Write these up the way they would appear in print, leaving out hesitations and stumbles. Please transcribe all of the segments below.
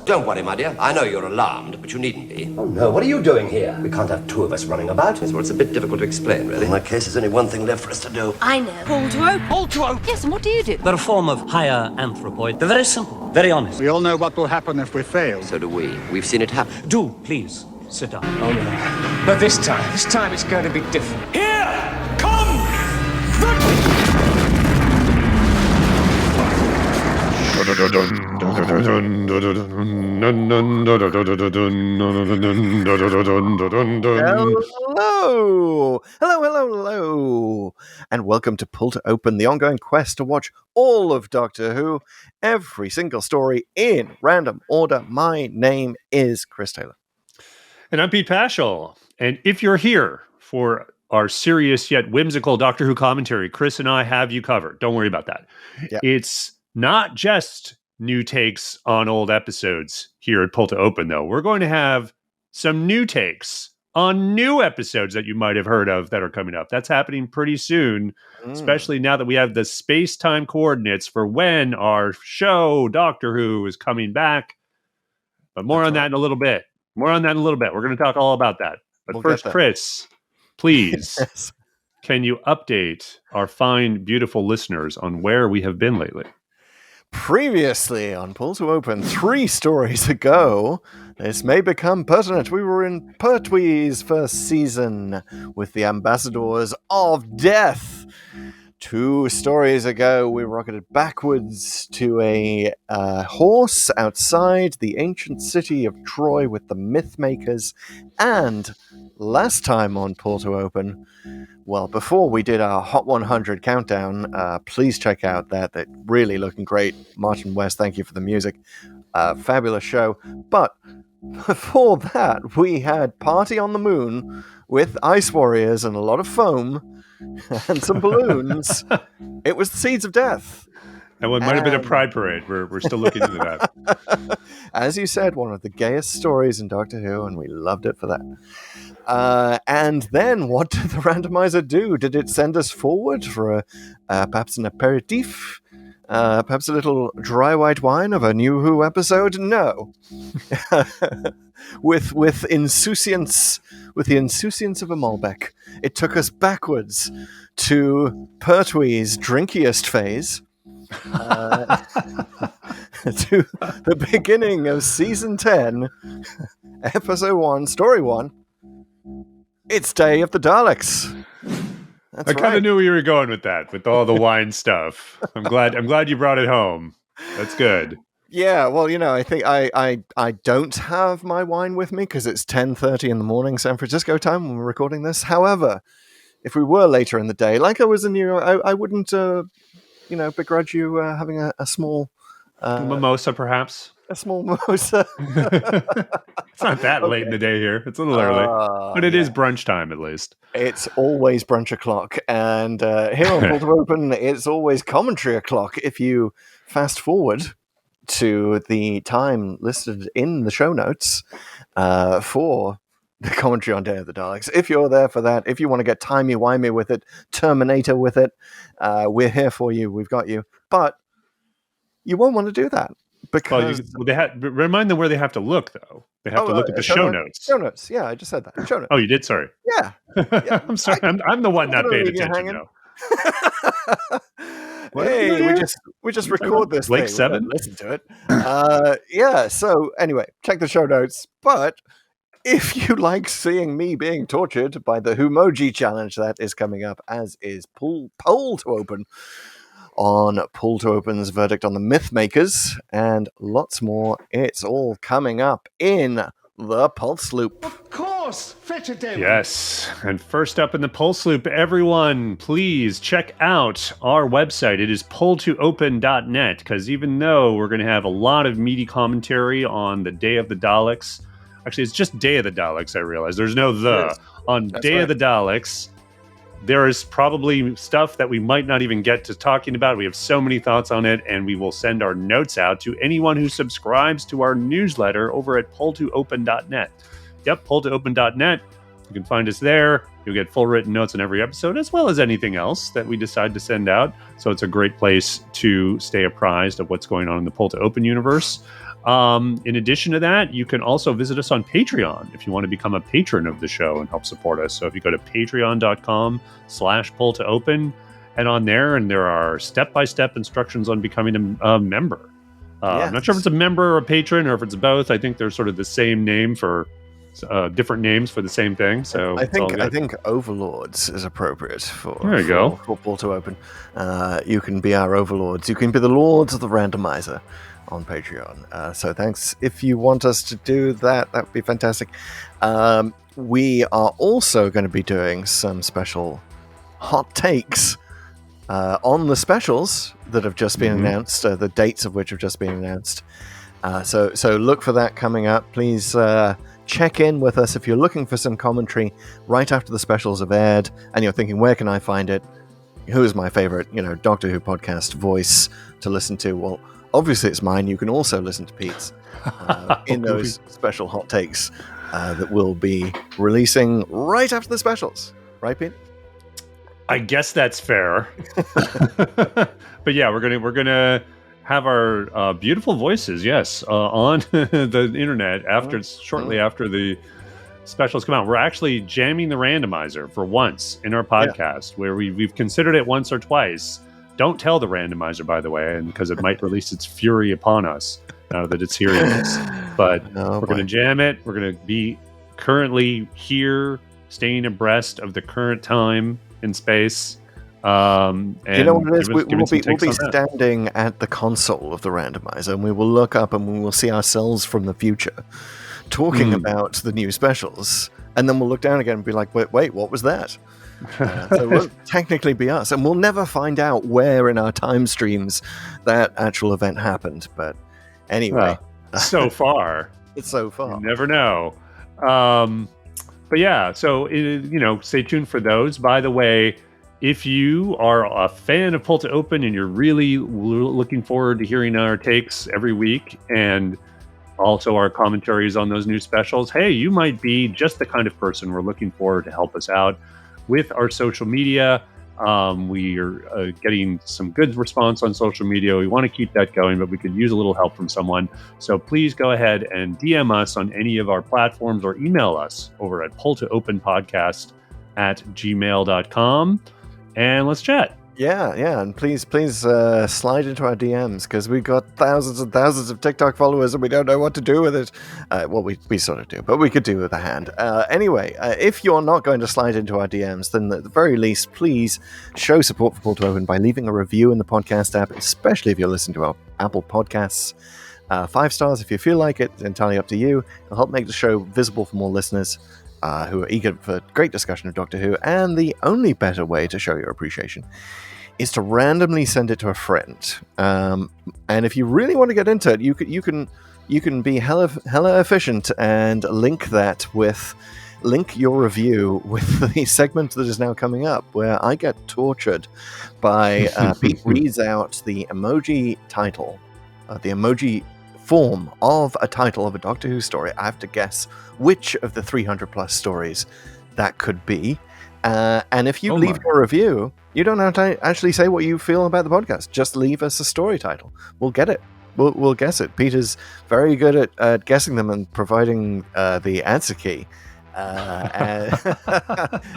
Don't worry, my dear. I know you're alarmed, but you needn't be. Oh, no. What are you doing here? We can't have two of us running about. Yes, well, it's a bit difficult to explain, really. In that case, there's only one thing left for us to do. I know. Pull to open. Pull to open. Yes, and what do you do? They're a form of higher anthropoid. They're very simple, very honest. We all know what will happen if we fail. So do we. We've seen it happen. Do, please, sit down. Oh, no. But this time it's going to be different. Here come Hello, and welcome to Pull to Open, the ongoing quest to watch all of Doctor Who, every single story in random order. My name is Chris Taylor. And I'm Pete Paschal. And if you're here for our serious yet whimsical Doctor Who commentary, Chris and I have you covered. Don't worry about that. Yep. It's not just new takes on old episodes here at Pull to Open, though. We're going to have some new takes on new episodes that you might have heard of that are coming up. That's happening pretty soon, especially now that we have the space-time coordinates for when our show, Doctor Who, is coming back. But more on that in a little bit. We're going to talk all about that. But first, Chris, please, Yes. Can you update our fine, beautiful listeners on where we have been lately? Previously on Pull to Open, 3 stories ago, this may become pertinent. We were in Pertwee's first season with the Ambassadors of Death. 2 stories ago, we rocketed backwards to a horse outside the ancient city of Troy with the Mythmakers. And last time on Pull to Open, well, before we did our Hot 100 countdown, please check out that. They're really looking great. Martin West, thank you for the music. Fabulous show. But before that, we had Party on the Moon with Ice Warriors and a lot of foam and some balloons. It was the Seeds of Death. That one might have been a pride parade. We're still looking into that. As you said, one of the gayest stories in Doctor Who, and we loved it for that. And then, what did the randomizer do? Did it send us forward for perhaps an aperitif? Perhaps a little dry white wine of a new Who episode? No. with insouciance, with the insouciance of a Malbec, it took us backwards to Pertwee's drinkiest phase. To the beginning of season 10, episode 1, story 1. It's Day of the Daleks. I kind of knew where you were going with that, with all the wine stuff. I'm glad you brought it home. That's good. Yeah, well, I think I don't have my wine with me because it's 10:30 in the morning San Francisco time when we're recording this. However, if we were later in the day, like I was in New York, I wouldn't begrudge you having a small mimosa, perhaps. A small mimosa. It's not that late in the day here. It's a little early, but it is brunch time at least. It's always brunch o'clock, and here on Pull to Open, it's always commentary o'clock. If you fast forward to the time listed in the show notes for the commentary on Day of the Daleks, if you're there for that, if you want to get timey-wimey with it, Terminator with it, we're here for you. We've got you. But you won't want to do that. Because remind them where they have to look, though. They have to look at the show notes. Show notes. Yeah, I just said that. Show notes. Oh, you did? Sorry. Yeah. I'm sorry. I'm the one not paying attention, though. Hey, we just record this Blake thing. 7? Listen to it. Yeah, so anyway, check the show notes. But if you like seeing me being tortured by the Whomoji challenge, that is coming up, as is Pull to Open on Pull to Open's verdict on the Mythmakers, and lots more. It's all coming up in the Pulse Loop. Of course, fetch it, David. Yes, and first up in the Pulse Loop, everyone, please check out our website. It is pulltoopen.net, because even though we're going to have a lot of meaty commentary on the Day of the Daleks, actually, it's just Day of the Daleks, I realize. There's no the. Yes. On That's Day right. of the Daleks, there is probably stuff that we might not even get to talking about. We have so many thoughts on it, and we will send our notes out to anyone who subscribes to our newsletter over at pulltoopen.net. Yep, pulltoopen.net. You can find us there. You'll get full written notes on every episode, as well as anything else that we decide to send out. So it's a great place to stay apprised of what's going on in the Pull to Open universe. In addition to that, you can also visit us on Patreon if you want to become a patron of the show and help support us. So if you go to patreon.com/pull-to-open, head on there, and there are step-by-step instructions on becoming a member. I'm not sure if it's a member or a patron, or if it's both. I think they're sort of the same name for different names for the same thing. So I think Overlords is appropriate for Pull to Open. You can be our Overlords. You can be the Lords of the Randomizer on Patreon. So thanks. If you want us to do that, that would be fantastic. We are also going to be doing some special hot takes on the specials that have just been announced, the dates of which have just been announced. So look for that coming up. Please check in with us if you're looking for some commentary right after the specials have aired and you're thinking, where can I find it? Who is my favorite, Doctor Who podcast voice to listen to? Well, obviously it's mine. You can also listen to Pete's in those special hot takes that we'll be releasing right after the specials. Right, Pete? I guess that's fair. But yeah, we're gonna have our beautiful voices, on the internet shortly after the specials come out. We're actually jamming the randomizer for once in our podcast, where we've considered it once or twice. Don't tell the randomizer, by the way, and because it might release its fury upon us now that it's hearing this. But we're going to jam it. We're going to be currently here, staying abreast of the current time in space. And you know what it is? We'll be standing at the console of the randomizer, and we will look up and we will see ourselves from the future talking about the new specials, and then we'll look down again and be like, wait, what was that? So it won't technically be us, and we'll never find out where in our time streams that actual event happened. But anyway, so far, it's so far. You never know. But yeah, so stay tuned for those. By the way, if you are a fan of Pull to Open and you're really looking forward to hearing our takes every week and also our commentaries on those new specials, hey, you might be just the kind of person we're looking for to help us out with our social media. We are getting some good response on social media. We want to keep that going, but we could use a little help from someone. So please go ahead and DM us on any of our platforms or email us over at pulltoopenpodcast@gmail.com. And let's chat. Yeah, and please slide into our DMs, because we've got thousands and thousands of TikTok followers and we don't know what to do with it. Well, we sort of do, but we could do with a hand. Anyway, if you're not going to slide into our DMs, then at the very least, please show support for Pull to Open by leaving a review in the podcast app, especially if you're listening to our Apple Podcasts. 5 stars if you feel like it, entirely up to you. It'll help make the show visible for more listeners who are eager for great discussion of Doctor Who, and the only better way to show your appreciation is to randomly send it to a friend. And if you really want to get into it, you can be hella efficient and link your review with the segment that is now coming up, where I get tortured by Pete reads out the emoji title, the emoji form of a title of a Doctor Who story. I have to guess which of the 300 plus stories that could be. And if you leave your review, you don't have to actually say what you feel about the podcast. Just leave us a story title. We'll get it. We'll guess it. Peter's very good at guessing them and providing the answer key. I'm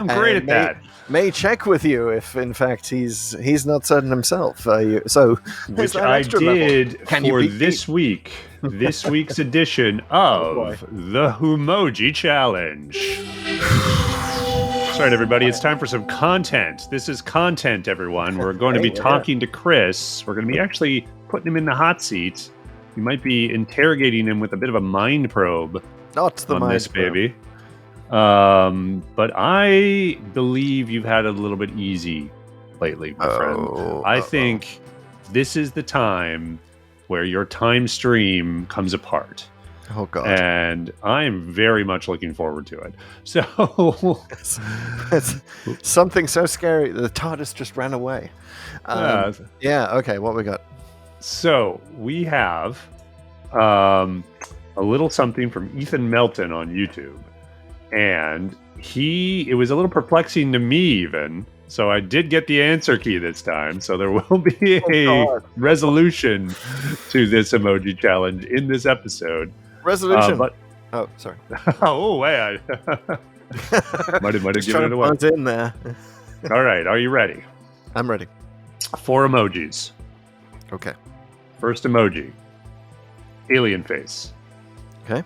great at that. May check with you if, in fact, he's not certain himself. Which I did for this week. This week's edition of the Whomoji Challenge. That's right, everybody. It's time for some content. This is content, everyone. We're going to be talking to Chris. We're going to be actually putting him in the hot seat. You might be interrogating him with a bit of a mind probe. Not the on mind this probe. baby. But I believe you've had it a little bit easy lately, my friend. I think this is the time where your time stream comes apart. Oh, God. And I'm very much looking forward to it. So it's something so scary. The TARDIS just ran away. Okay, what we got? So we have a little something from Ethan Melton on YouTube. And it was a little perplexing to me even So I did get the answer key this time. So there will be a resolution to this emoji challenge in this episode. Resolution. Oh, sorry. Oh, wait. might have given it away. Buzz in there. All right. Are you ready? I'm ready. 4 emojis. Okay. First emoji, alien face. Okay.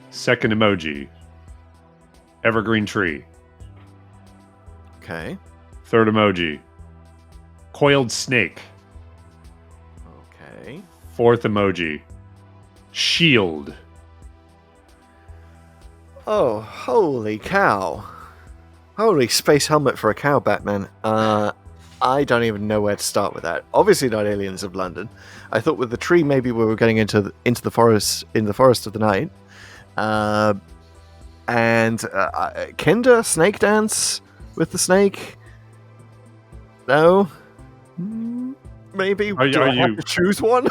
Second emoji, evergreen tree. Okay. Third emoji, coiled snake. Okay. Fourth emoji, shield. Oh, holy cow. Holy space helmet for a cow, Batman. I don't even know where to start with that. Obviously not Aliens of London. I thought with the tree maybe we were getting into the forest, in the forest of the night. And Kinder, snake dance with the snake. No? Maybe. Do I have to choose one?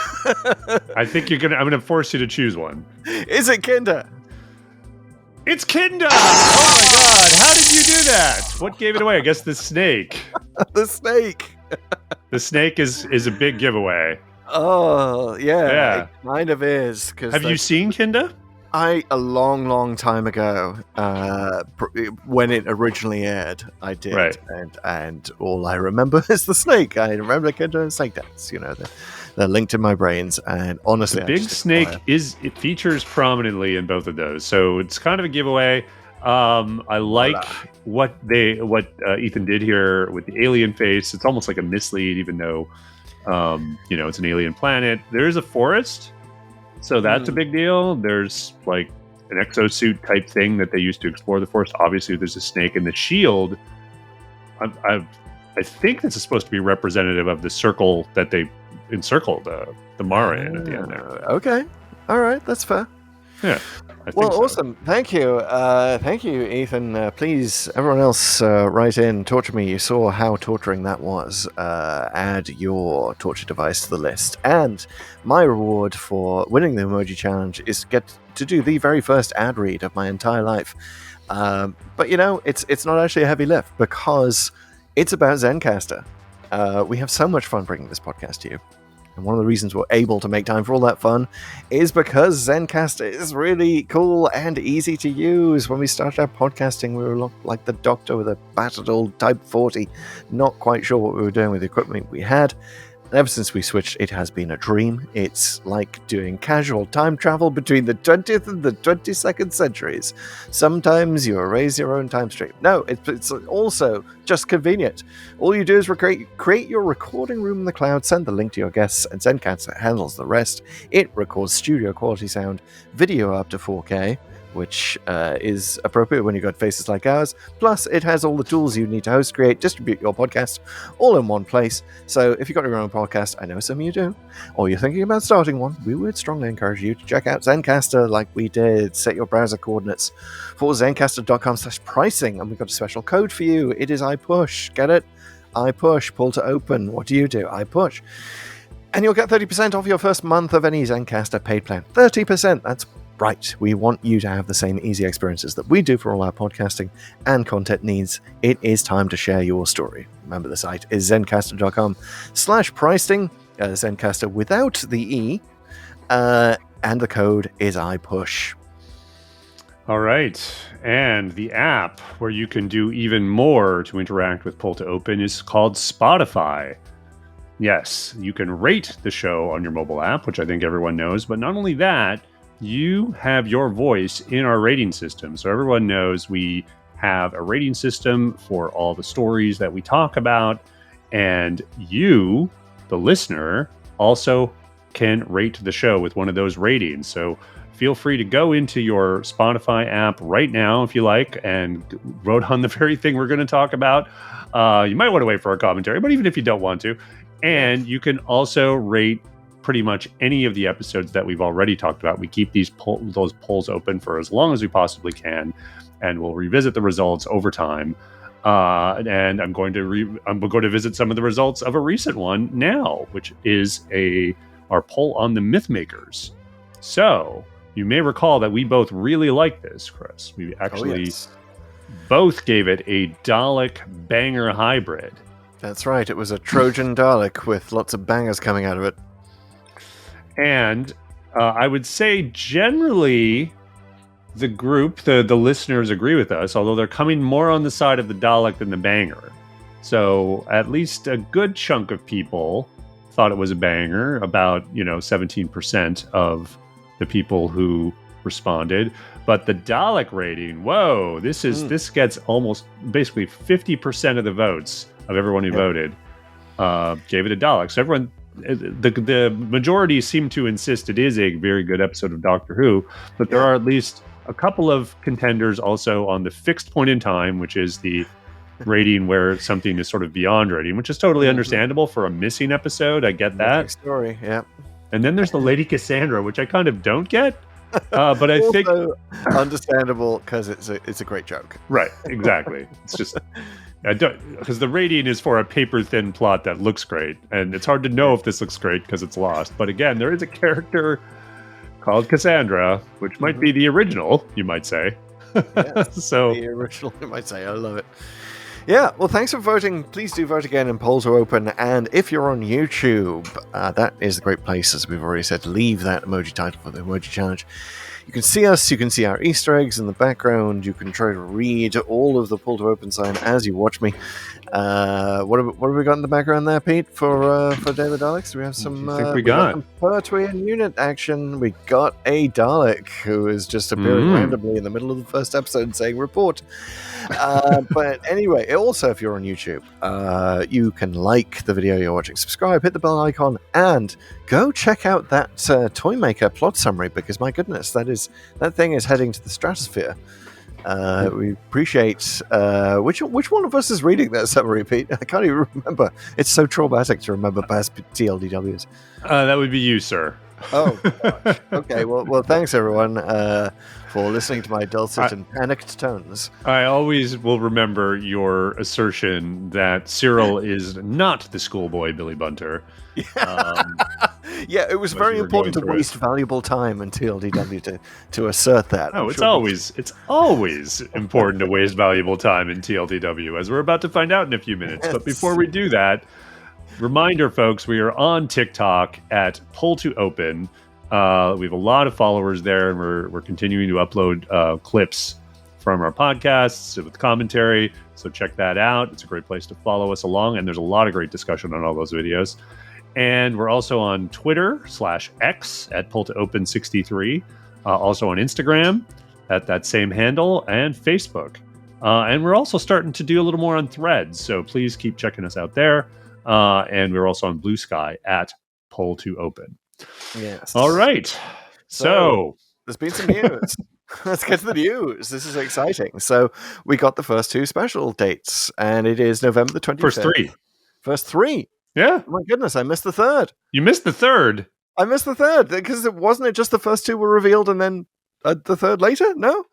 I think I'm gonna force you to choose one. Is it Kinder? It's Kinder! Oh my god, how did you do that? What gave it away? I guess the snake. The snake. The snake is a big giveaway. Oh, yeah. It kind of is. Have you seen Kinder? A long time ago, when it originally aired, I did. Right. And all I remember is the snake. I remember Kinder and snake dance. You know, they're linked in my brains. And honestly, the big snake it features prominently in both of those, so it's kind of a giveaway. I like what Ethan did here with the alien face. It's almost like a mislead, even though it's an alien planet. There is a forest. So that's a big deal. There's like an exosuit type thing that they used to explore the forest. Obviously, there's a snake in the shield. I think this is supposed to be representative of the circle that they encircled the Mara in at the end there. Okay. All right. That's fair. Yeah. Well, awesome. Thank you. Thank you, Ethan. Please, everyone else, write in. Torture me. You saw how torturing that was. Add your torture device to the list. And my reward for winning the emoji challenge is to get to do the very first ad read of my entire life. But, it's not actually a heavy lift because it's about Zencastr. We have so much fun bringing this podcast to you. And one of the reasons we're able to make time for all that fun is because Zencastr is really cool and easy to use. When we started our podcasting, we were like the Doctor with a battered old Type 40, not quite sure what we were doing with the equipment we had. And ever since we switched, it has been a dream. It's like doing casual time travel between the 20th and the 22nd centuries. Sometimes you erase your own time stream. No, it's also just convenient. All you do is create your recording room in the cloud, send the link to your guests, and Zencastr handles the rest. It records studio quality sound, video up to 4K, which is appropriate when you've got faces like ours. Plus, it has all the tools you need to host, create, distribute your podcast all in one place. So if you've got your own podcast, I know some of you do, or you're thinking about starting one, we would strongly encourage you to check out Zencastr like we did. Set your browser coordinates for zencastr.com/pricing, and we've got a special code for you. It is iPush. Get it? iPush. Pull to open. What do? iPush. And you'll get 30% off your first month of any Zencastr paid plan. 30%. That's right. We want you to have the same easy experiences that we do for all our podcasting and content needs. It is time to share your story. Remember, the site is zencastr.com/pricing. Zencastr without the E. And the code is iPush. All right. And the app where you can do even more to interact with Pull to Open is called Spotify. Yes, you can rate the show on your mobile app, which I think everyone knows. But not only that, you have your voice in our rating system. So everyone knows we have a rating system for all the stories that we talk about. And you, the listener, also can rate the show with one of those ratings. So feel free to go into your Spotify app right now, if you like, and vote on the very thing we're going to talk about. You might want to wait for our commentary, but even if you don't want to. And you can also rate pretty much any of the episodes that we've already talked about. We keep those polls open for as long as we possibly can, and we'll revisit the results over time. And I'm going to visit some of the results of a recent one now, which is our poll on the Mythmakers. So you may recall that we both really like this, Chris. We actually both gave it a Dalek banger hybrid. That's right. It was a Trojan Dalek with lots of bangers coming out of it. And I would say generally the group, the listeners agree with us, although they're coming more on the side of the Dalek than the banger. So at least a good chunk of people thought it was a banger, about 17% of the people who responded. But the Dalek rating, whoa, this gets almost basically 50% of the votes of everyone who voted gave it a Dalek. So everyone, the majority seem to insist it is a very good episode of Doctor Who, but there are at least a couple of contenders also on the fixed point in time, which is the rating where something is sort of beyond rating, which is totally understandable for a missing episode. I get that. Story, yeah. And then there's the Lady Cassandra, which I kind of don't get. But I think understandable because it's a great joke. Right, exactly. It's just because the rating is for a paper thin plot that looks great, and it's hard to know if this looks great because it's lost. But again, there is a character called Cassandra, which might be the original, you might say. Yes, so the original, you might say. I love it. Yeah, well, thanks for voting. Please do vote again, and polls are open. And if you're on YouTube, that is a great place, as we've already said. Leave that emoji title for the emoji challenge. You can see us. You can see our Easter eggs in the background. You can try to read all of the pull to open sign as you watch me. What have we got in the background there, Pete, for David Daleks? Do we have some? We got some Pertwee and unit action. We got a Dalek who is just appearing randomly in the middle of the first episode and saying "report." But anyway, also if you're on YouTube, you can like the video you're watching, subscribe, hit the bell icon, and go check out that Toymaker plot summary, because my goodness, that thing is heading to the stratosphere. We appreciate which one of us is reading that summary, Pete? I can't even remember. It's so traumatic to remember past TLDWs. That would be you, sir. Oh, gosh. Okay. Well, thanks everyone for listening to my dulcet and panicked tones. I always will remember your assertion that Cyril is not the schoolboy Billy Bunter. Yeah, it was very important to waste valuable time in TLDW to assert that. Oh, it's always important to waste valuable time in TLDW, as we're about to find out in a few minutes. Yes. But before we do that, reminder, folks, we are on TikTok at Pull to Open. We have a lot of followers there, and we're continuing to upload clips from our podcasts with commentary. So check that out. It's a great place to follow us along, and there's a lot of great discussion on all those videos. And we're also on Twitter /X at Pull to Open 63. Also on Instagram at that same handle, and Facebook. And we're also starting to do a little more on Threads. So please keep checking us out there. And we're also on Blue Sky at Pull to Open. Yes. All right. So there's been some news. Let's get to the news. This is exciting. So we got the first two special dates, and it is November the 25th. First three. Yeah. Oh my goodness, I missed the third. You missed the third? I missed the third because it just the first two were revealed and then the third later? No?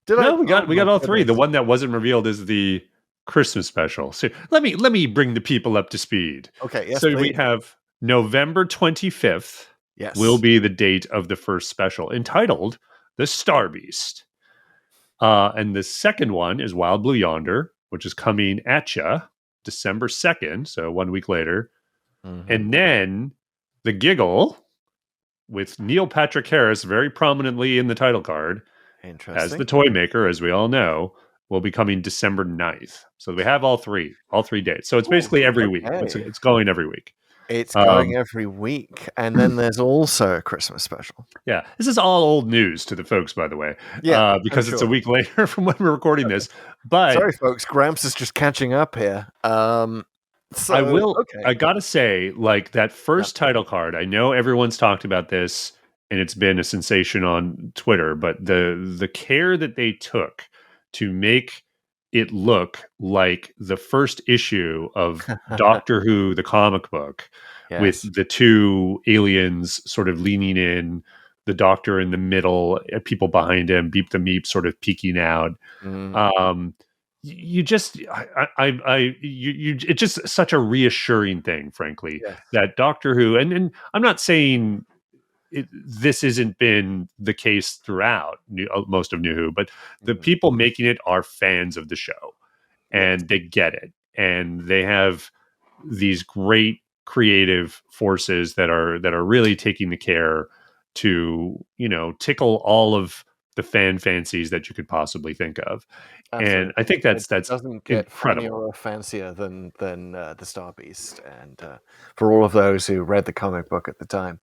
We got all three. The one that wasn't revealed is the Christmas special. So let me bring the people up to speed. Okay, yes. So please. we have November 25th. Yes. Will be the date of the first special, entitled The Star Beast. And the second one is Wild Blue Yonder, which is coming at ya December 2nd, so 1 week later. Mm-hmm. And then The Giggle, with Neil Patrick Harris very prominently in the title card as the toy maker, as we all know, will be coming December 9th. So we have all three dates. So it's basically every week. It's going every week. It's going every week. And then there's also a Christmas special. Yeah. This is all old news to the folks, by the way. Yeah. Because it's a week later from when we're recording this. But sorry, folks. Gramps is just catching up here. I gotta say, like, that first title card, I know everyone's talked about this and it's been a sensation on Twitter, but the care that they took to make it look like the first issue of Doctor Who, the comic book, with the two aliens sort of leaning in, the Doctor in the middle, people behind him, Beep the Meep sort of peeking out. It's just such a reassuring thing, frankly, that Doctor Who, and I'm not saying this hasn't been the case throughout most of New Who, but the people making it are fans of the show, and they get it, and they have these great creative forces that are really taking the care to tickle all of the fan fancies that you could possibly think of. Absolutely. And I think that's doesn't get incredible. funnier or fancier than the Star Beast. And for all of those who read the comic book at the time,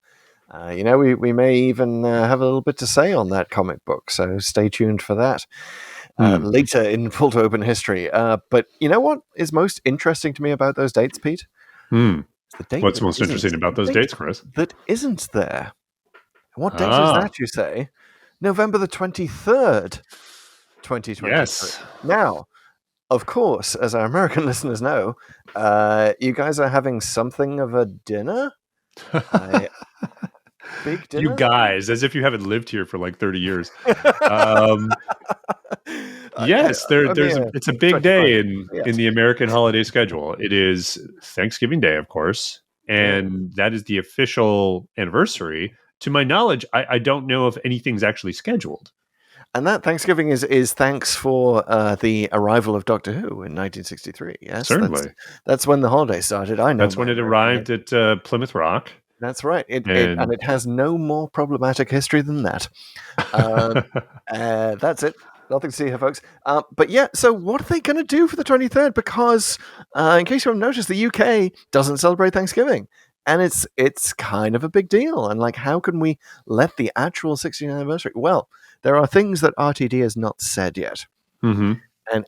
we may even have a little bit to say on that comic book. So stay tuned for that later in Pull to Open history. But you know what is most interesting to me about those dates, Pete? The date What's that most interesting about those dates, Chris? That isn't there. What date is that, you say? November the 23rd, 2023. Yes. Now, of course, as our American listeners know, you guys are having something of a dinner? Big dinner? You guys, as if you haven't lived here for like 30 years. Yes, it's a big day in the American holiday schedule. It is Thanksgiving Day, of course, and that is the official anniversary. To my knowledge, I don't know if anything's actually scheduled. And that Thanksgiving is thanks for the arrival of Doctor Who in 1963. Yes, certainly. That's when the holiday started. I know. That's when it arrived at Plymouth Rock. That's right. And it has no more problematic history than that. That's it. Nothing to see here, folks. But yeah, so what are they going to do for the 23rd? Because in case you haven't noticed, the UK doesn't celebrate Thanksgiving. And it's kind of a big deal. And like, how can we let the actual 60th anniversary? Well, there are things that RTD has not said yet. Mm-hmm.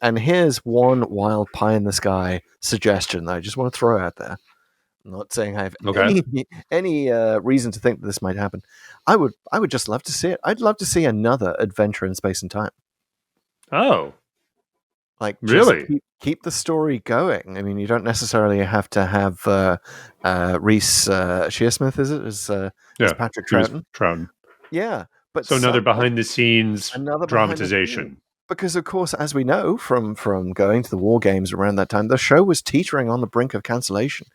And here's one wild pie in the sky suggestion that I just want to throw out there. I'm not saying I have any reason to think that this might happen. I would just love to see it. I'd love to see another adventure in space and time. Oh, like really? Keep the story going. I mean, you don't necessarily have to have Reese Shearsmith, is it? As Patrick Troughton. Yeah, but so another behind the scenes dramatization. Because of course, as we know from going to the War Games around that time, the show was teetering on the brink of cancellation.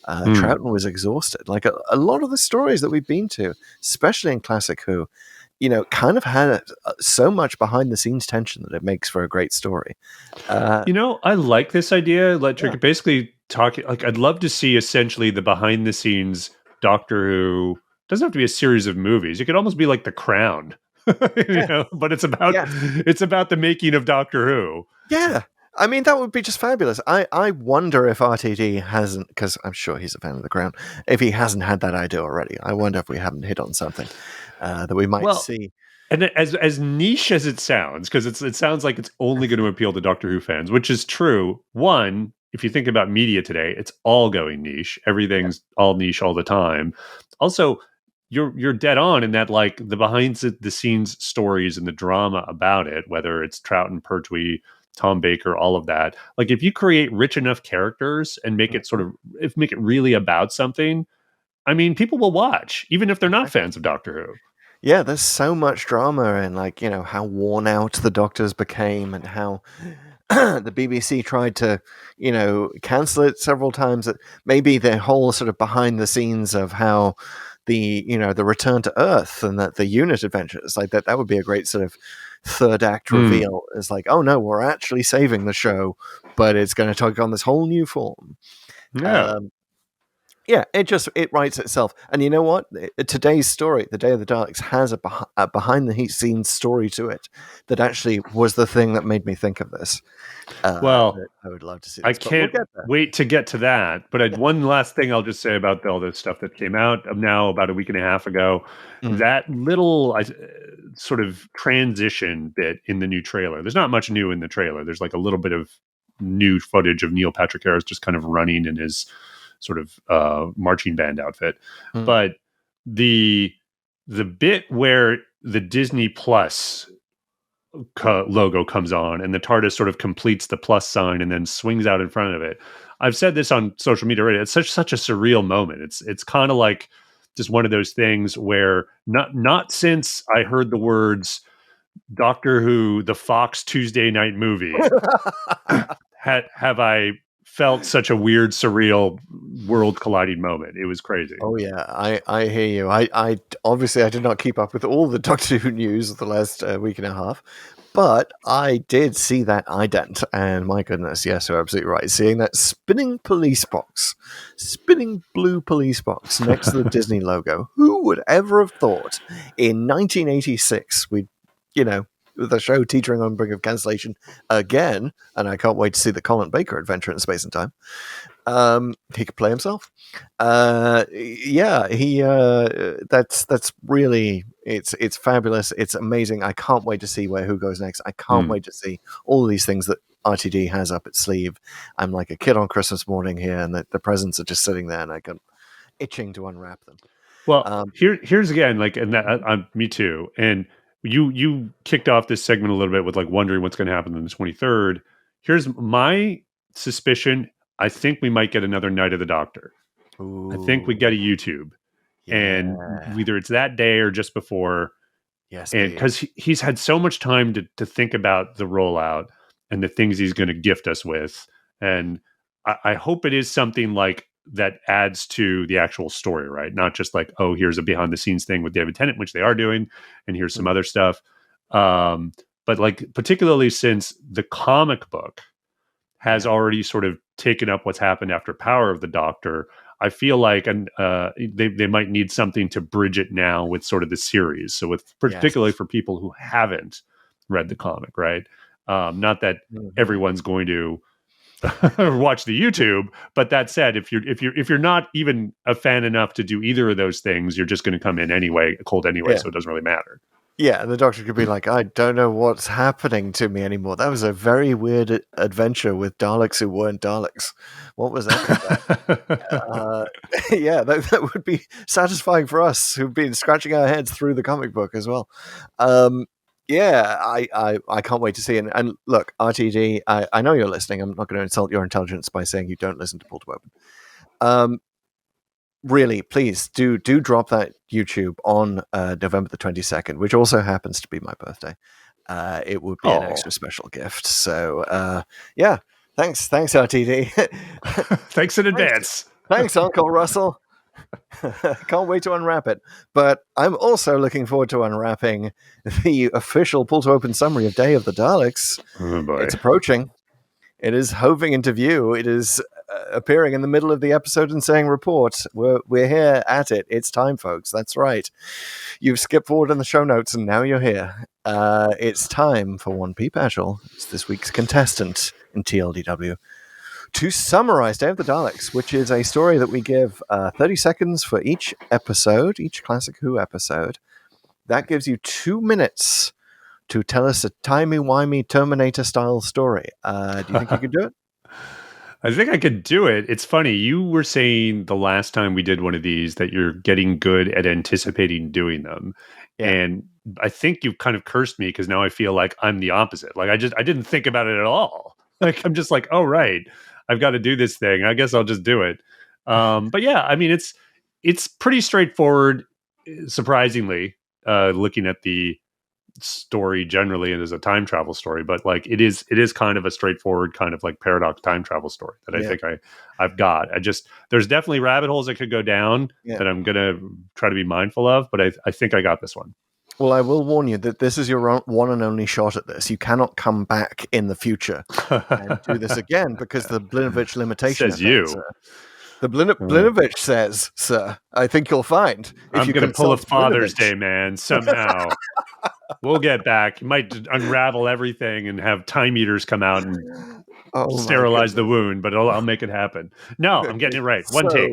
Troughton was exhausted. Like a lot of the stories that we've been to, especially in Classic Who, kind of had so much behind the scenes tension that it makes for a great story. I like this idea. Basically talking, like, I'd love to see essentially the behind the scenes Doctor Who. Doesn't have to be a series of movies. It could almost be like The Crown, but it's about the making of Doctor Who. Yeah. I mean, that would be just fabulous. I wonder if RTD hasn't, because I'm sure he's a fan of The Crown, if he hasn't had that idea already. I wonder if we haven't hit on something that we might see. And as niche as it sounds, because it sounds like it's only going to appeal to Doctor Who fans, which is true. One, if you think about media today, it's all going niche. Everything's all niche all the time. Also, you're dead on in that, like, the behind the scenes stories and the drama about it, whether it's Troughton, Pertwee, Tom Baker, all of that. Like, if you create rich enough characters and make it make it really about something, I mean, people will watch, even if they're not fans of Doctor Who. Yeah, there's so much drama and, like, how worn out the Doctors became and how the BBC tried to, cancel it several times. That maybe the whole sort of behind the scenes of how the return to Earth and the unit adventures, like that would be a great sort of third act reveal. It's like, oh no, we're actually saving the show, but it's going to take on this whole new form. Yeah, it writes itself. And you know what? Today's story, The Day of the Daleks, has a behind the scenes story to it that actually was the thing that made me think of this. I would love to see this. I can't wait to get to that. But one last thing I'll just say about all this stuff that came out now about a week and a half ago, that little sort of transition bit in the new trailer. There's not much new in the trailer. There's like a little bit of new footage of Neil Patrick Harris just kind of running in his sort of marching band outfit. But the bit where the Disney Plus logo comes on and the TARDIS sort of completes the plus sign and then swings out in front of it. I've said this on social media already. It's such a surreal moment. It's kind of like just one of those things where not since I heard the words Doctor Who, the Fox Tuesday night movie, have I felt such a weird, surreal, world colliding moment. It was crazy. Oh yeah, I hear you. I obviously I did not keep up with all the Doctor Who news of the last week and a half, but I did see that ident, and my goodness, yes, you're absolutely right. Seeing that spinning blue police box next to the Disney logo. Who would ever have thought in 1986 we'd, with the show teetering on the brink of cancellation again, and I can't wait to see the Colin Baker adventure in space and time. He could play himself. That's really, it's fabulous. It's amazing. I can't wait to see where Who goes next. I can't wait to see all of these things that RTD has up its sleeve. I'm like a kid on Christmas morning here, and the presents are just sitting there, and I'm itching to unwrap them. Well, here's again, me too. And you kicked off this segment a little bit with like wondering what's going to happen on the 23rd. Here's my suspicion. I think we might get another Night of the Doctor. Ooh. I think we get a YouTube, and either it's that day or just before. Yes, and because he's had so much time to think about the rollout and the things he's going to gift us with, and I hope it is something like that adds to the actual story, right? Not just like, oh, here's a behind the scenes thing with David Tennant, which they are doing, and here's some other stuff. But like particularly since the comic book has already sort of taken up what's happened after Power of the Doctor, I feel like they might need something to bridge it now with sort of the series. So with particularly for people who haven't read the comic, right? Not that everyone's going to watch the YouTube, but that said, if you're not even a fan enough to do either of those things, you're just going to come in anyway, cold anyway, so it doesn't really matter. Yeah, the Doctor could be like, I don't know what's happening to me anymore. That was a very weird adventure with Daleks who weren't Daleks. What was that? That would be satisfying for us who've been scratching our heads through the comic book as well. I can't wait to see it. And look, RTD, I know you're listening. I'm not going to insult your intelligence by saying you don't listen to Pull to Open. Really, please do drop that YouTube on November the 22nd, which also happens to be my birthday. It would be an extra special gift. So, thanks RTD. Thanks in advance. Thanks, Uncle Russell. Can't wait to unwrap it. But I'm also looking forward to unwrapping the official Pull to Open summary of Day of the Daleks. Oh boy. It's approaching. It is hoving into view. It is appearing in the middle of the episode and saying report. We're here at it. It's time, folks. That's right. You've skipped forward in the show notes and now you're here. It's time for 1P Patchel. It's this week's contestant in TLDW to summarize Day of the Daleks, which is a story that we give 30 seconds for each episode, each Classic Who episode. That gives you 2 minutes to tell us a timey-wimey Terminator-style story. Do you think you could do it? I think I could do it. It's funny. You were saying the last time we did one of these that you're getting good at anticipating doing them. Yeah. And I think you've kind of cursed me because now I feel like I'm the opposite. Like I didn't think about it at all. Like I'm just like, oh, right. I've got to do this thing. I guess I'll just do it. But yeah, I mean, it's pretty straightforward, surprisingly, looking at the story generally and as a time travel story, but like it is kind of a straightforward kind of like paradox time travel story that I think I've got. There's definitely rabbit holes that could go down that I'm gonna try to be mindful of, but I think I got this one. Well, I will warn you that this is your one and only shot at this. You cannot come back in the future and do this again because the Blinovitch limitation says you. The Blinovitch says, sir, I think you'll find. I'm going to pull a Father's Day, man, somehow. We'll get back. You might unravel everything and have time eaters come out and sterilize the wound, but I'll make it happen. No, I'm getting it right. One take.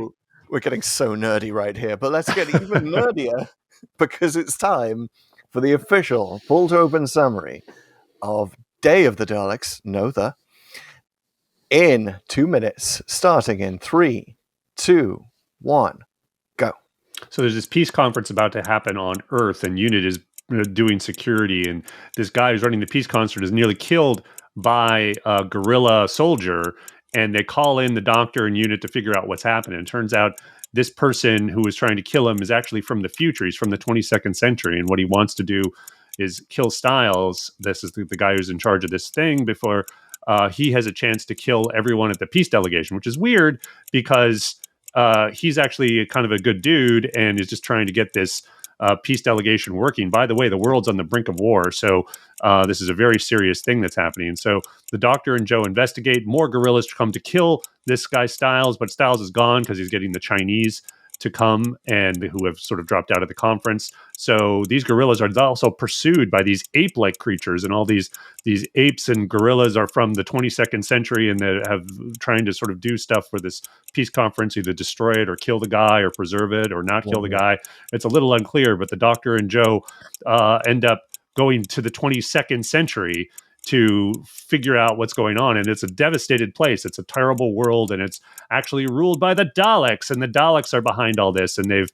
We're getting so nerdy right here, but let's get even nerdier because it's time for the official Pull to Open summary of Day of the Daleks, in 2 minutes, starting in 3, 2, 1, go. So there's this peace conference about to happen on Earth, and UNIT is doing security, and this guy who's running the peace concert is nearly killed by a guerrilla soldier, and they call in the doctor and UNIT to figure out what's happening. It turns out this person who was trying to kill him is actually from the future. He's from the 22nd century, and what he wants to do is kill Styles. This is the guy who's in charge of this thing before he has a chance to kill everyone at the peace delegation, which is weird because he's actually kind of a good dude and is just trying to get this peace delegation working. By the way, the world's on the brink of war, so this is a very serious thing that's happening. And so the Doctor and Joe investigate. More guerrillas come to kill this guy Styles, but Styles is gone because he's getting the Chinese to come and who have sort of dropped out of the conference. So these gorillas are also pursued by these ape-like creatures, and all these apes and gorillas are from the 22nd century, and they have trying to sort of do stuff for this peace conference, either destroy it or kill the guy or preserve it or not kill the guy. It's a little unclear, but the Doctor and Joe end up going to the 22nd century to figure out what's going on. And it's a devastated place. It's a terrible world, and it's actually ruled by the Daleks, and the Daleks are behind all this, and they've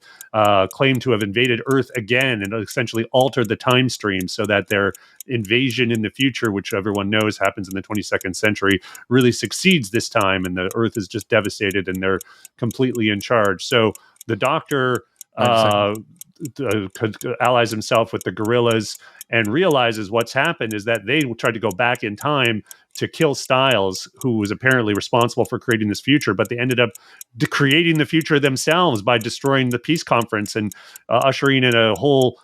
claimed to have invaded Earth again and essentially altered the time stream so that their invasion in the future, which everyone knows happens in the 22nd century, really succeeds this time, and the Earth is just devastated, and they're completely in charge. So the Doctor allies himself with the gorillas and realizes what's happened is that they tried to go back in time to kill Styles, who was apparently responsible for creating this future, but they ended up creating the future themselves by destroying the peace conference and ushering in a whole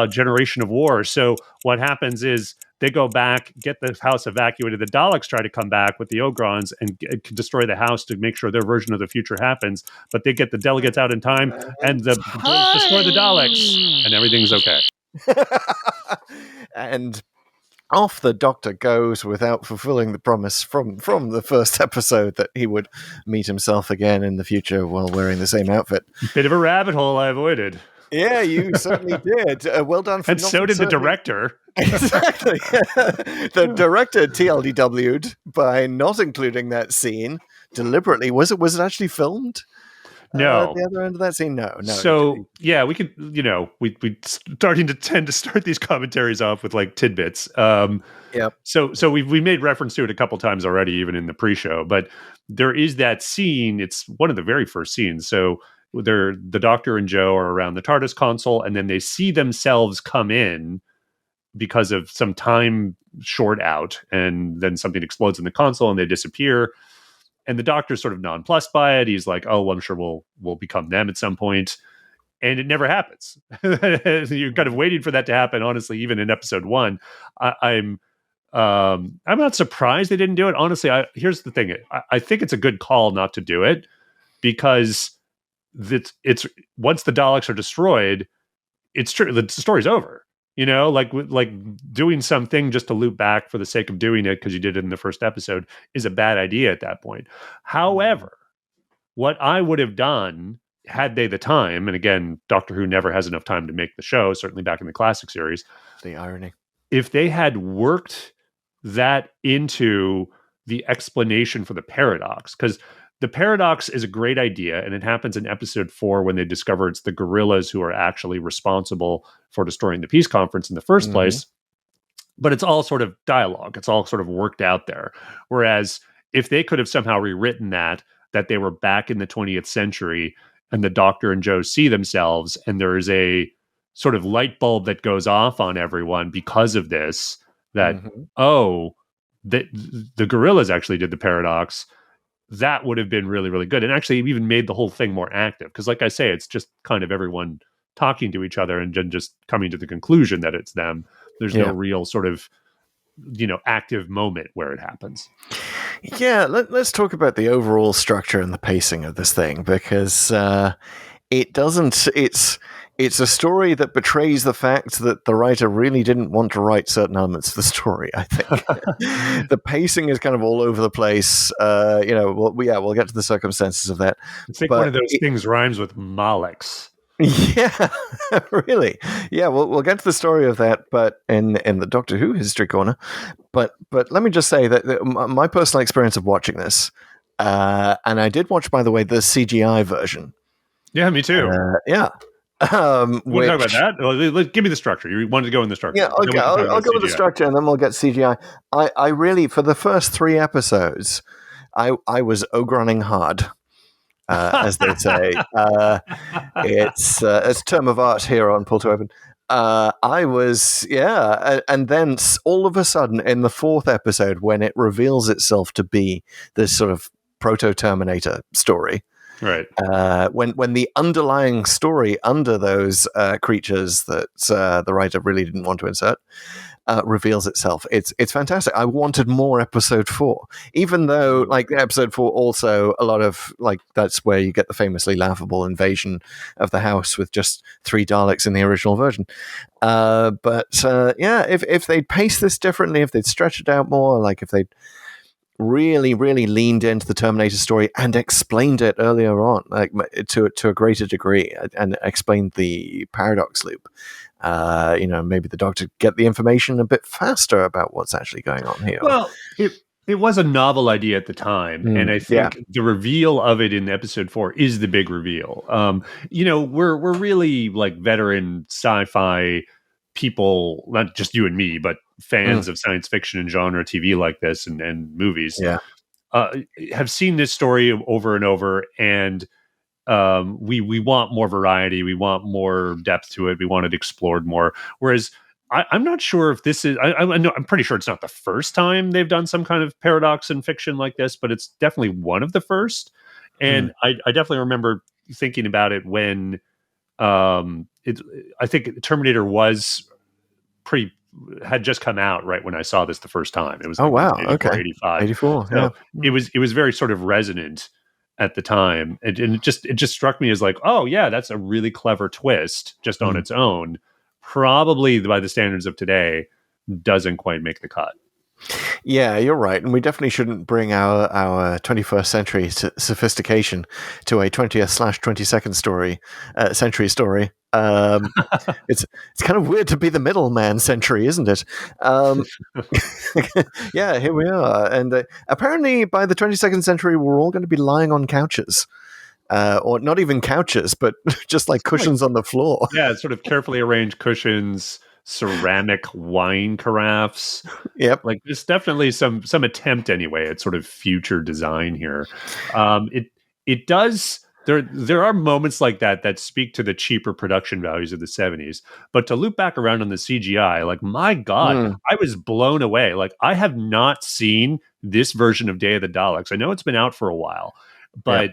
generation of war. So what happens is they go back, get the house evacuated. The Daleks try to come back with the Ogrons and destroy the house to make sure their version of the future happens. But they get the delegates out in time and destroy the Daleks, and everything's okay. And off the Doctor goes without fulfilling the promise from the first episode that he would meet himself again in the future while wearing the same outfit. Bit of a rabbit hole I avoided. Yeah, you certainly did. Well done. And so did the director. Exactly. The director TLDW'd by not including that scene deliberately. Was it actually filmed? No. At the other end of that scene? No. So, yeah, we could, we starting to tend to start these commentaries off with like tidbits. Yep. So we made reference to it a couple times already, even in the pre-show, but there is that scene. It's one of the very first scenes. So the Doctor and Joe are around the TARDIS console, and then they see themselves come in because of some time short out, and then something explodes in the console and they disappear. And the Doctor's sort of nonplussed by it. He's like, oh, well, I'm sure we'll become them at some point. And it never happens. You're kind of waiting for that to happen, honestly, even in episode 1. I'm not surprised they didn't do it. Honestly, here's the thing. I think it's a good call not to do it, because it's once the Daleks are destroyed, it's true. The story's over. Like doing something just to loop back for the sake of doing it because you did it in the first episode is a bad idea at that point. However, what I would have done had they the time, and again, Doctor Who never has enough time to make the show, certainly back in the classic series. The irony. If they had worked that into the explanation for the paradox, because the paradox is a great idea, and it happens in episode 4 when they discover it's the gorillas who are actually responsible for destroying the peace conference in the first place. But it's all sort of dialogue. It's all sort of worked out there. Whereas if they could have somehow rewritten that they were back in the 20th century and the Doctor and Joe see themselves, and there is a sort of light bulb that goes off on everyone because of this, that, the gorillas actually did the paradox, that would have been really, really good. And actually even made the whole thing more active. Because like I say, it's just kind of everyone talking to each other and then just coming to the conclusion that it's them. There's no real sort of, active moment where it happens. Yeah, let's talk about the overall structure and the pacing of this thing, because it's a story that betrays the fact that the writer really didn't want to write certain elements of the story, I think. The pacing is kind of all over the place. We'll get to the circumstances of that. I think one of those things rhymes with Malix. Yeah, really. Yeah, we'll get to the story of that, but in the Doctor Who history corner. But let me just say that my personal experience of watching this, and I did watch, by the way, the CGI version. Yeah, me too. Yeah. We'll talk about that. Well, give me the structure. You wanted to go in the structure. Yeah, okay. I'll go with the structure, and then we'll get CGI. I really, for the first 3 episodes, I was ogronning hard, as they say. It's a term of art here on Pull to Open. I was, and then all of a sudden in the fourth episode, when it reveals itself to be this sort of proto-Terminator story, Right. When the underlying story under those creatures that the writer really didn't want to insert reveals itself, it's fantastic. I wanted more episode 4, even though like episode 4 also a lot of like that's where you get the famously laughable invasion of the house with just 3 Daleks in the original version. But if they'd paced this differently, if they'd stretched it out more, like if they'd really, really leaned into the Terminator story and explained it earlier on, like to a greater degree, and explained the paradox loop. Maybe the Doctor get the information a bit faster about what's actually going on here. Well, it was a novel idea at the time, and I think the reveal of it in episode 4 is the big reveal. We're really like veteran sci-fi people, not just you and me, but fans of science fiction and genre TV like this and movies, have seen this story over and over, and we want more variety, we want more depth to it, we want it explored more. Whereas I'm not sure if this is. I'm pretty sure it's not the first time they've done some kind of paradox in fiction like this, but it's definitely one of the first. And I definitely remember thinking about it when I think Terminator had just come out right when I saw this the first time. It was 84, 84. So it was very sort of resonant at the time, and it just struck me as like, oh yeah, that's a really clever twist just on its own. Probably by the standards of today, doesn't quite make the cut. Yeah, you're right, and we definitely shouldn't bring our 21st century sophistication to a 20th/22nd century story. It's kind of weird to be the middleman century, isn't it? Yeah, here we are, and apparently by the 22nd century, we're all going to be lying on couches. Or not even couches, but just like cushions on the floor. Yeah, sort of carefully arranged cushions, ceramic wine carafes. Yep. Like there's definitely some attempt anyway at sort of future design here. It does. There are moments like that speak to the cheaper production values of the 70s. But to loop back around on the CGI, like my God, I was blown away. Like I have not seen this version of Day of the Daleks. I know it's been out for a while, but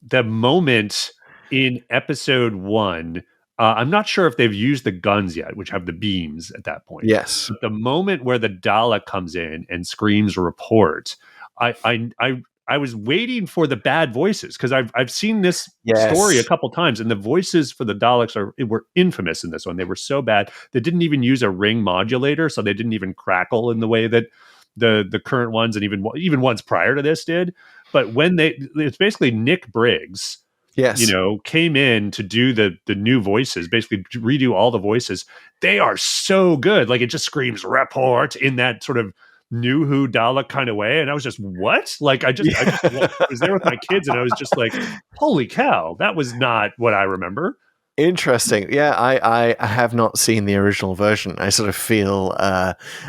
the moment in episode 1, I'm not sure if they've used the guns yet, which have the beams at that point. Yes. But the moment where the Dalek comes in and screams report, I was waiting for the bad voices, because I've seen this story a couple times, and the voices for the Daleks were infamous in this one. They were so bad. They didn't even use a ring modulator, so they didn't even crackle in the way that the current ones and even ones prior to this did. But when it's basically Nick Briggs, came in to do the new voices, basically redo all the voices. They are so good. Like it just screams report in that sort of New Who Dalek kind of way. And I was just, what? Like I just was there with my kids, and I was just like, holy cow, that was not what I remember. Interesting. Yeah, I have not seen the original version. I sort of feel,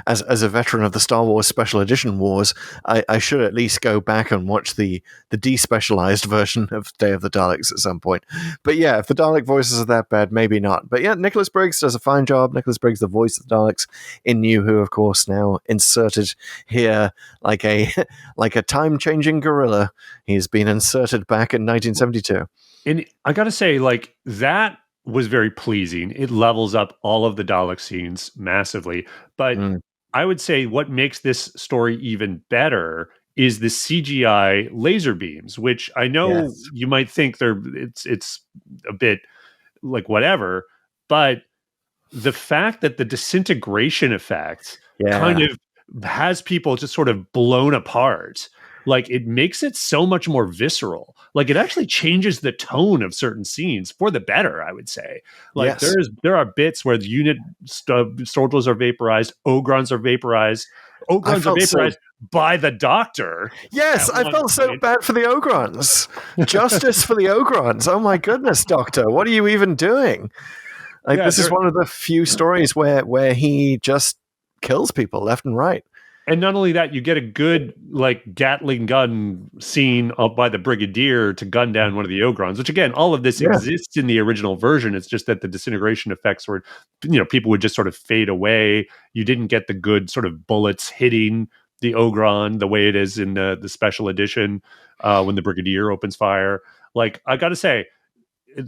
as a veteran of the Star Wars Special Edition wars, I should at least go back and watch the despecialized version of Day of the Daleks at some point. But yeah, if the Dalek voices are that bad, maybe not. But yeah, Nicholas Briggs does a fine job. Nicholas Briggs, the voice of the Daleks in New Who, of course, now inserted here like a time-changing gorilla. He's been inserted back in 1972. And I got to say, like, that was very pleasing. It levels up all of the Dalek scenes massively. But I would say what makes this story even better is the CGI laser beams, which I know you might think it's a bit like whatever, but the fact that the disintegration effect kind of has people just sort of blown apart. Like it makes it so much more visceral. Like it actually changes the tone of certain scenes for the better, I would say. Like there are bits where the unit soldiers are vaporized, Ogrons are vaporized. Ogrons are vaporized by the Doctor. Yes, I felt so bad for the Ogrons. Justice for the Ogrons. Oh my goodness, Doctor, what are you even doing? Like this is one of the few stories where he just kills people left and right. And not only that, you get a good like Gatling gun scene up by the Brigadier to gun down one of the Ogrons, which again, all of this exists in the original version. It's just that the disintegration effects were, people would just sort of fade away. You didn't get the good sort of bullets hitting the Ogron the way it is in the special edition when the Brigadier opens fire. Like, I got to say,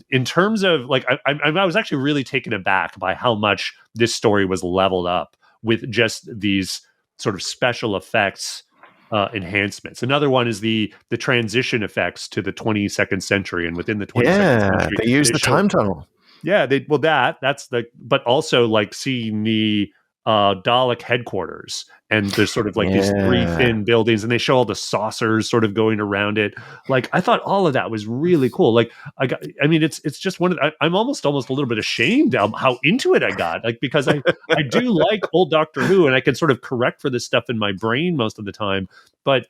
in terms of like, I was actually really taken aback by how much this story was leveled up with just these sort of special effects enhancements. Another one is the transition effects to the 22nd century, and within the 22nd century, they use the time tunnel. Yeah, but also like seeing the Dalek headquarters, and there's sort of like these three thin buildings, and they show all the saucers sort of going around it. Like, I thought all of that was really cool. Like, it's just I'm almost a little bit ashamed of how into it I got, like, because I do like old Doctor Who, and I can sort of correct for this stuff in my brain most of the time, but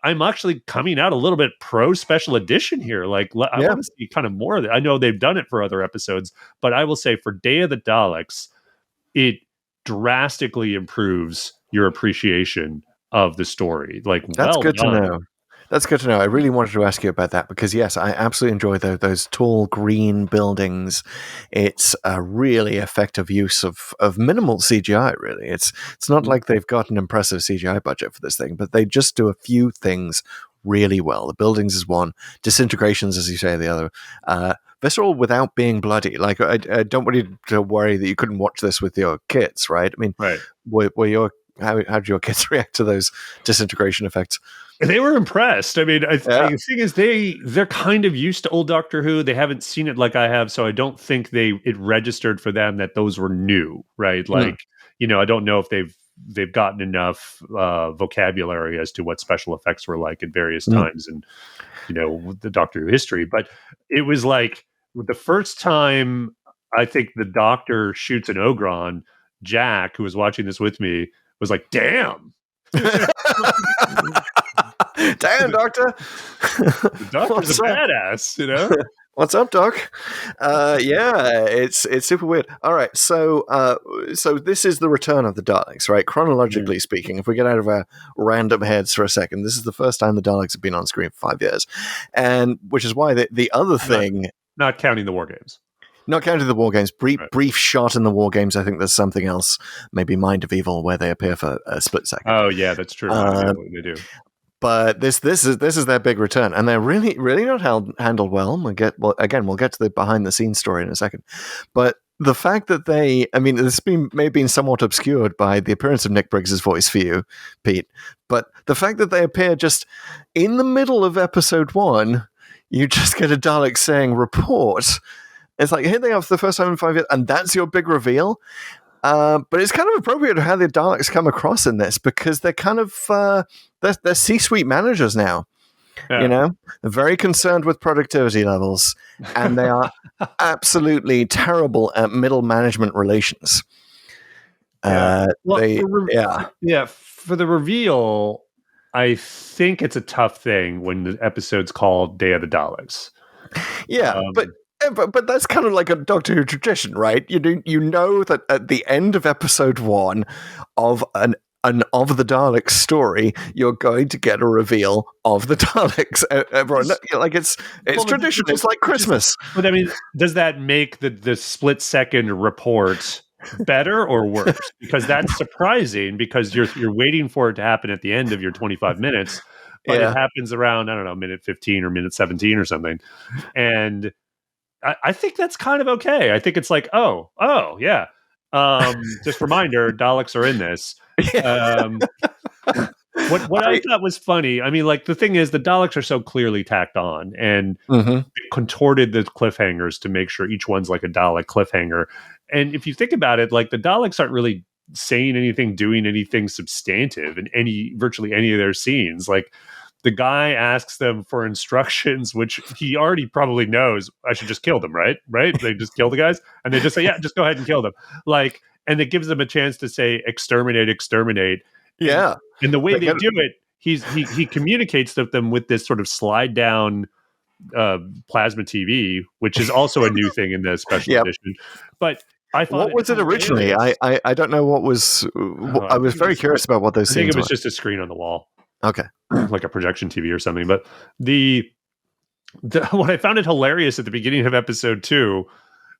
I'm actually coming out a little bit pro special edition here. Like, I want to see kind of more of it. I know they've done it for other episodes, but I will say for Day of the Daleks, it drastically improves your appreciation of the story. Like, that's good to know. That's good to know. I really wanted to ask you about that because, yes, I absolutely enjoy those tall green buildings. It's a really effective use of minimal CGI, really. It's not like they've got an impressive CGI budget for this thing, but they just do a few things really well. The buildings is one. Disintegrations, as you say, the other. Visceral without being bloody. Like, I don't want you to worry that you couldn't watch this with your kids, right? I mean, right. How did your kids react to those disintegration effects? They were impressed. I mean, the thing is, they're kind of used to old Doctor Who. They haven't seen it like I have, so I don't think it registered for them that those were new, right? Like, I don't know if they've gotten enough vocabulary as to what special effects were like at various times in, the Doctor Who history. But it was like the first time I think the Doctor shoots an Ogron, Jack, who was watching this with me, was like, "Damn." Damn, Doctor. The Doctor's a badass, What's up, Doc? It's super weird. All right, so this is the return of the Daleks, right? Chronologically speaking, if we get out of our random heads for a second, this is the first time the Daleks have been on screen for 5 years, and which is why the other thing, not counting the War Games. Not counting the War Games, brief shot in the War Games. I think there's something else, maybe Mind of Evil, where they appear for a split second. Oh yeah, that's true. They do. But this is their big return, and they're really not handled well. We'll get to the behind the scenes story in a second. But the fact that this may have been somewhat obscured by the appearance of Nick Briggs' voice for you, Pete. But the fact that they appear just in the middle of episode 1, you just get a Dalek saying "report." It's like, here they are for the first time in 5 years, and that's your big reveal. But it's kind of appropriate how the Daleks come across in this, because they're kind of they're C-suite managers now. They're very concerned with productivity levels, and they are absolutely terrible at middle management relations. For the reveal, I think it's a tough thing when the episode's called Day of the Daleks. But that's kind of like a Doctor Who tradition, right? You know that at the end of episode 1 of an of the Daleks story, you're going to get a reveal of the Daleks. Everyone, it's tradition. It's like Christmas. But I mean, does that make the split second report better or worse? Because that's surprising, because you're waiting for it to happen at the end of your 25 minutes, but it happens around, I don't know, minute 15 or minute 17 or something, and I think that's kind of okay. I think it's like, oh, yeah. Just reminder, Daleks are in this. What I thought was funny, I mean, like, the thing is, the Daleks are so clearly tacked on, and contorted the cliffhangers to make sure each one's like a Dalek cliffhanger. And if you think about it, like, the Daleks aren't really saying anything, doing anything substantive in virtually any of their scenes. Like, the guy asks them for instructions, which he already probably knows. I should just kill them, right? Right? They just kill the guys, and they just say, "Yeah, just go ahead and kill them." Like, and it gives them a chance to say, "Exterminate, exterminate." Yeah, and the way they do it, he communicates with them with this sort of slide down plasma TV, which is also a new thing in the special edition. But I thought What was it originally? hilarious. I don't know what was. I was very curious about what those I think scenes it was were. just a screen on the wall, Okay. like a projection TV or something. But what I found it hilarious at the beginning of episode 2,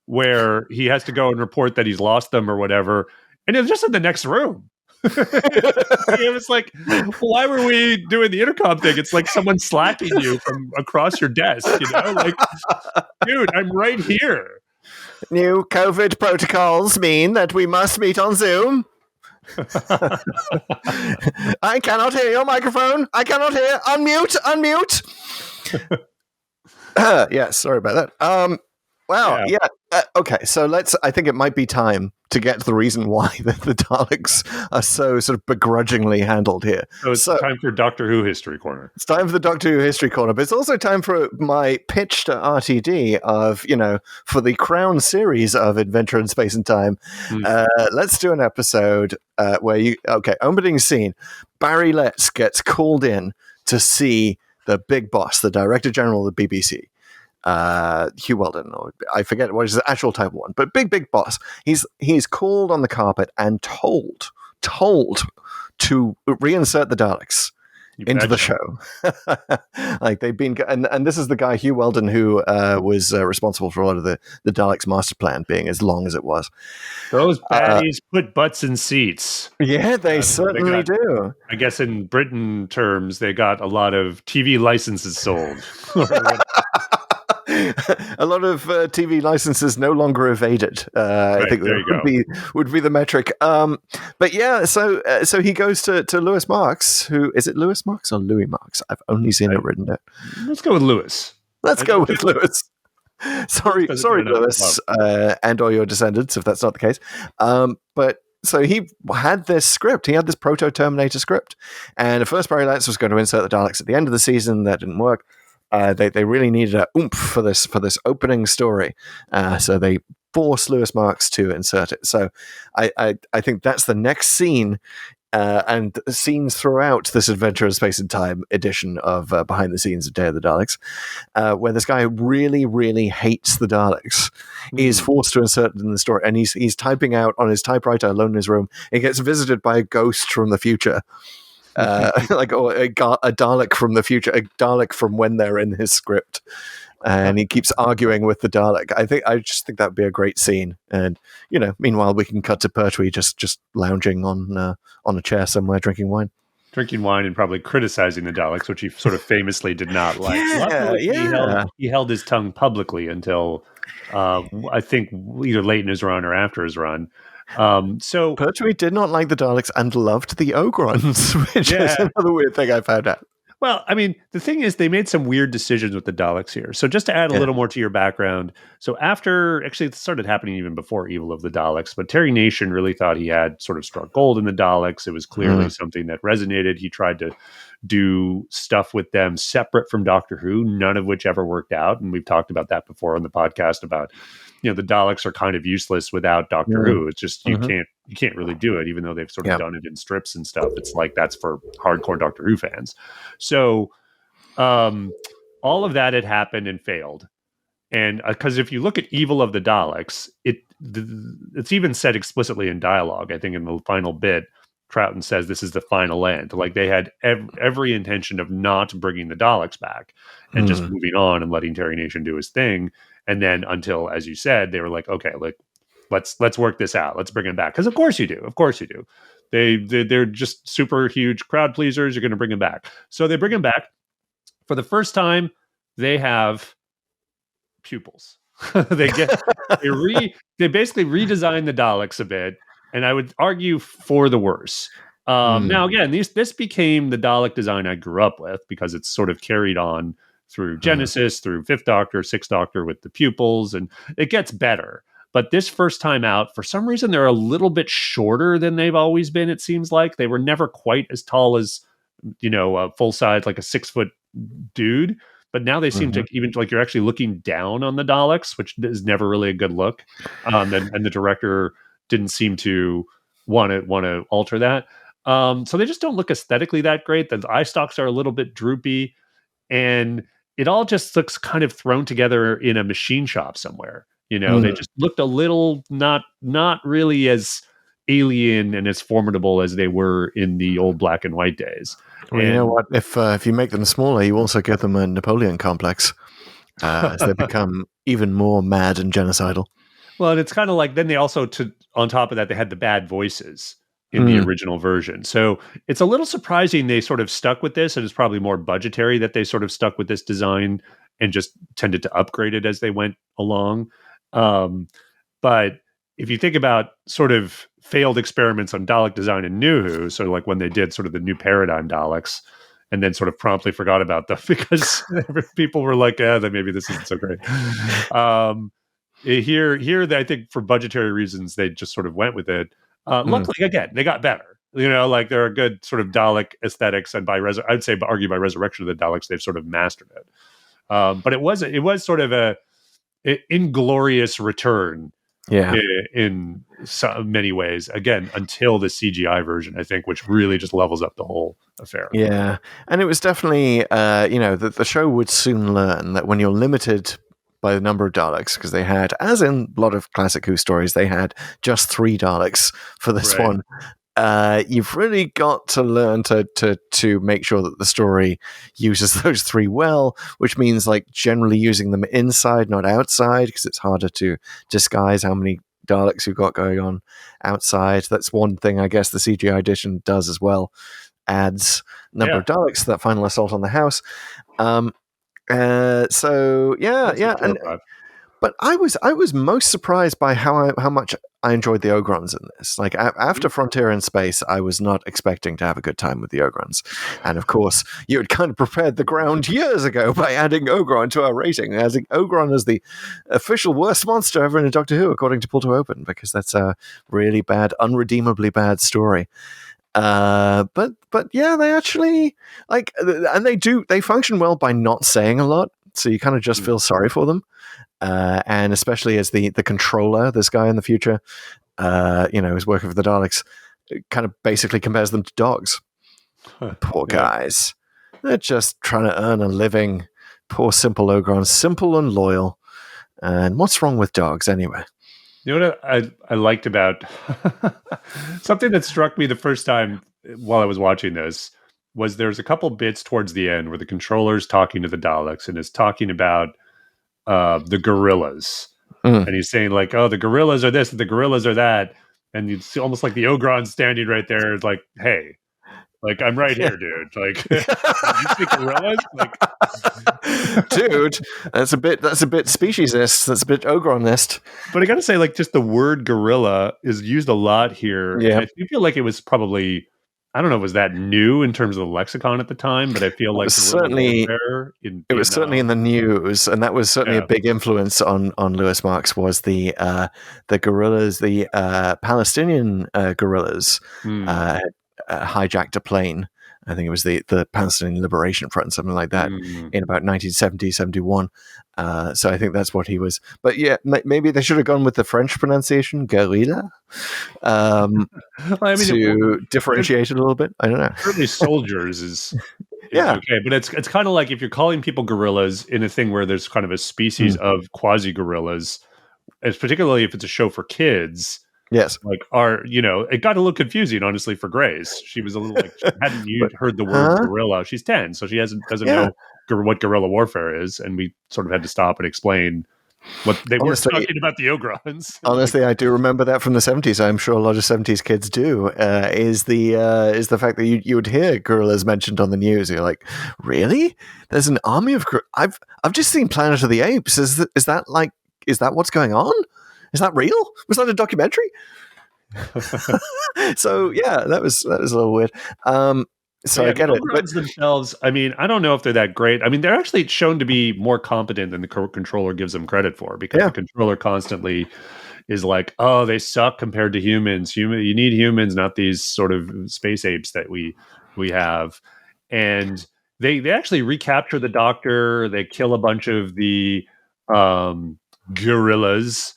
where he has to go and report that he's lost them or whatever, and it was just in the next room. It was like, why were we doing the intercom thing? It's like someone slapping you from across your desk, like, dude, I'm right here. New COVID protocols mean that we must meet on Zoom. I cannot hear your microphone. I cannot hear. Unmute. Yeah, sorry about that. Wow. Yeah. Okay. So I think it might be time to get to the reason why the Daleks are so sort of begrudgingly handled here. So it's time for Doctor Who History Corner. It's time for the Doctor Who History Corner, but it's also time for my pitch to RTD of, for the Crown series of Adventure in Space and Time. Let's do an episode where opening scene, Barry Letts gets called in to see the big boss, the Director General of the BBC. Hugh Weldon, or I forget what is the actual type one, but big boss. He's called on the carpet and told to reinsert the Daleks into the show. Like they've been, and this is the guy Hugh Weldon who was responsible for a lot of the Daleks master plan being as long as it was. Those baddies put butts in seats. Yeah, they certainly do. I guess in Britain terms, they got a lot of TV licenses sold. A lot of TV licenses no longer evaded. I think that would be the metric. But yeah, so he goes to Lewis Marks. Who is it? Lewis Marks or Louis Marks? I've only seen it written there. Let's go with Lewis. Let's go with Lewis. Sorry, Lewis, and or your descendants, if that's not the case. But so he had this script. He had this Proto-Terminator script, and at first Barry Letts was going to insert the Daleks at the end of the season. That didn't work. They really needed a oomph for this opening story, so they forced Lewis Marks to insert it. So I think that's the next scene, and scenes throughout this Adventure in Space and Time edition of Behind the Scenes of Day of the Daleks, where this guy who really, really hates the Daleks is forced to insert it in the story, and he's typing out on his typewriter alone in his room. He gets visited by a ghost from the future. A Dalek from the future, a Dalek from when they're in his script, and he keeps arguing with the Dalek. I just think that would be a great scene. And meanwhile we can cut to Pertwee just lounging on a chair somewhere, drinking wine And probably criticizing the Daleks, which he sort of famously did not like. He held his tongue publicly until I think either late in his run or after his run. So Pertwee did not like the Daleks and loved the Ogrons, which is another weird thing I found out. Well, I mean, the thing is, they made some weird decisions with the Daleks here. So just to add a little more to your background, so actually it started happening even before Evil of the Daleks, but Terry Nation really thought he had sort of struck gold in the Daleks. It was clearly something that resonated. He tried to do stuff with them separate from Doctor Who, none of which ever worked out. And we've talked about that before on the podcast about, the Daleks are kind of useless without Doctor Who. It's just, you can't really do it, even though they've sort of done it in strips and stuff. It's like, that's for hardcore Doctor Who fans. So all of that had happened and failed. And because if you look at Evil of the Daleks, it's even said explicitly in dialogue. I think in the final bit, Troughton says this is the final end. Like they had every intention of not bringing the Daleks back and just moving on and letting Terry Nation do his thing. And then until, as you said, they were like, okay, let's work this out. Let's bring him back. Because of course you do. They're just super huge crowd pleasers. You're going to bring him back. So they bring him back. For the first time, they have pupils. they basically redesigned the Daleks a bit, and I would argue for the worse. Now, again, this became the Dalek design I grew up with because it's sort of carried on through Genesis, through Fifth Doctor, Sixth Doctor with the pupils, and it gets better. But this first time out, for some reason, they're a little bit shorter than they've always been, it seems like. They were never quite as tall as, a full size, like a 6-foot dude. But now they seem to even like you're actually looking down on the Daleks, which is never really a good look. And the director didn't seem to want to alter that. So they just don't look aesthetically that great. The eye stalks are a little bit droopy, and it all just looks kind of thrown together in a machine shop somewhere. They just looked a little not really as alien and as formidable as they were in the old black and white days. Well, you know what? If you make them smaller, you also give them a Napoleon complex as they become even more mad and genocidal. Well, and it's kind of like then they also, on top of that, they had the bad voices in the original version. So it's a little surprising they sort of stuck with this, and it's probably more budgetary that they sort of stuck with this design and just tended to upgrade it as they went along. But if you think about sort of failed experiments on Dalek design in New Who, so like when they did sort of the new paradigm Daleks, and then sort of promptly forgot about them because people were like, then maybe this isn't so great. Here, I think for budgetary reasons, they just sort of went with it. Luckily, again, they got better. Like there are good sort of Dalek aesthetics, and I'd say argue by Resurrection of the Daleks, they've sort of mastered it. But it was sort of an inglorious return. Yeah, in so many ways. Again, until the CGI version, I think, which really just levels up the whole affair. Yeah, and it was definitely, the show would soon learn that when you're limited by the number of Daleks, because they had, as in a lot of classic Who stories, they had just 3 Daleks for this one. You've really got to learn to make sure that the story uses those 3 well, which means like generally using them inside, not outside, because it's harder to disguise how many Daleks you've got going on outside. That's one thing I guess the CGI edition does as well. Adds number of Daleks to that final assault on the house. But I was most surprised by how much I enjoyed the Ogrons in this. Like after Frontier in Space, I was not expecting to have a good time with the Ogrons, and of course, you had kind of prepared the ground years ago by adding Ogron to our rating, as Ogron is the official worst monster ever in a Doctor Who, according to Pull to Open, because that's a really bad, unredeemably bad story. But yeah, they actually and they function well by not saying a lot, so you kind of just feel sorry for them. And especially as the controller, this guy in the future, who's working for the Daleks, kind of basically compares them to dogs. Poor guys. They're just trying to earn a living. Poor simple Ogrons, simple and loyal. And what's wrong with dogs anyway? You know what I liked about something that struck me the first time while I was watching this was there's a couple bits towards the end where the controller's talking to the Daleks and is talking about the gorillas. And he's saying like, oh, the gorillas are this, the gorillas are that. And you see almost like the Ogron standing right there like, hey, like I'm right here, dude. Like you see gorillas? Like dude, that's a bit speciesist. That's a bit Ogronist. But I gotta say, like just the word gorilla is used a lot here. Yeah. And I feel like it was probably, I don't know, was that new in terms of the lexicon at the time? But I feel like certainly it was certainly in the news, and that was certainly a big influence on Lewis Marks. Was the guerrillas, the Palestinian guerrillas, hijacked a plane. I think it was the Palestinian Liberation Front, something like that, in about 1970, 71. So I think that's what he was. But yeah, maybe they should have gone with the French pronunciation, guerrilla, to differentiate it a little bit. I don't know. Certainly soldiers is okay, but it's kind of like if you're calling people gorillas in a thing where there's kind of a species of quasi-gorillas, particularly if it's a show for kids. Yes. Like it got a little confusing, honestly, for Grace. She was a little like, she hadn't heard the word gorilla. She's 10, so she doesn't know what guerrilla warfare is. And we sort of had to stop and explain what they were talking about the Ogrons. Honestly, I do remember that from the 70s. I'm sure a lot of 70s kids do, is the fact that you would hear gorillas mentioned on the news. You're like, really? There's an army of I've just seen Planet of the Apes. Is that what's going on? Is that real? Was that a documentary? So yeah, that was a little weird. So I get it. But themselves, I mean, I don't know if they're that great. I mean, they're actually shown to be more competent than the controller gives them credit for, because the controller constantly is like, oh, they suck compared to humans. You need humans, not these sort of space apes that we have. And they actually recapture the Doctor. They kill a bunch of the gorillas.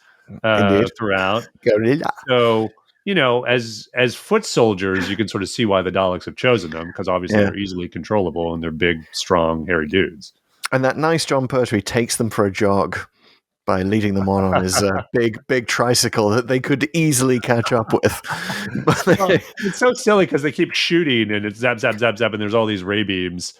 Throughout. Gorilla. So, as foot soldiers, you can sort of see why the Daleks have chosen them, because obviously they're easily controllable and they're big, strong, hairy dudes. And that nice John Pertwee takes them for a jog by leading them on his big tricycle that they could easily catch up with. Well, it's so silly because they keep shooting and it's zap, zap, zap, zap, and there's all these ray beams.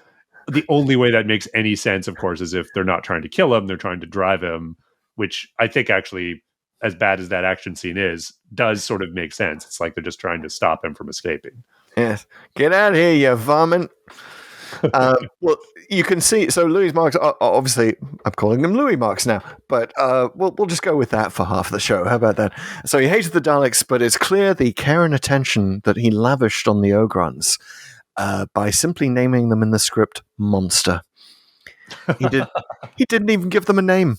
The only way that makes any sense, of course, is if they're not trying to kill him, they're trying to drive him, which I think actually, as bad as that action scene is, does sort of make sense. It's like they're just trying to stop him from escaping. Yes. Get out of here, you varmint. Well, you can see, so Louis marks, obviously, I'm calling them Louis marks now, but we'll just go with that for half the show. How about that? So he hated the Daleks, but it's clear the care and attention that he lavished on the Ogrons by simply naming them in the script Monster. He didn't even give them a name.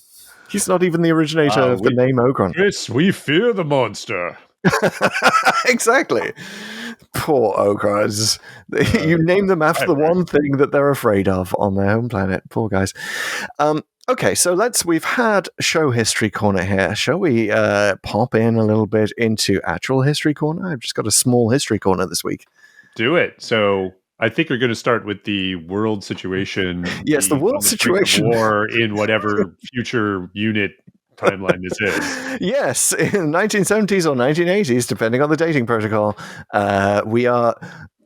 He's not even the originator of the name Ogron. Yes, we fear the monster. Exactly. Poor Ogrons. You name them after the one thing that they're afraid of on their home planet. Poor guys. Okay, so we've had show history corner here. Shall we pop in a little bit into actual history corner? I've just got a small history corner this week. Do it. So I think you're going to start with the world situation. Yes, the world situation. War in whatever future unit timeline this is. Yes, in the 1970s or 1980s, depending on the dating protocol, we are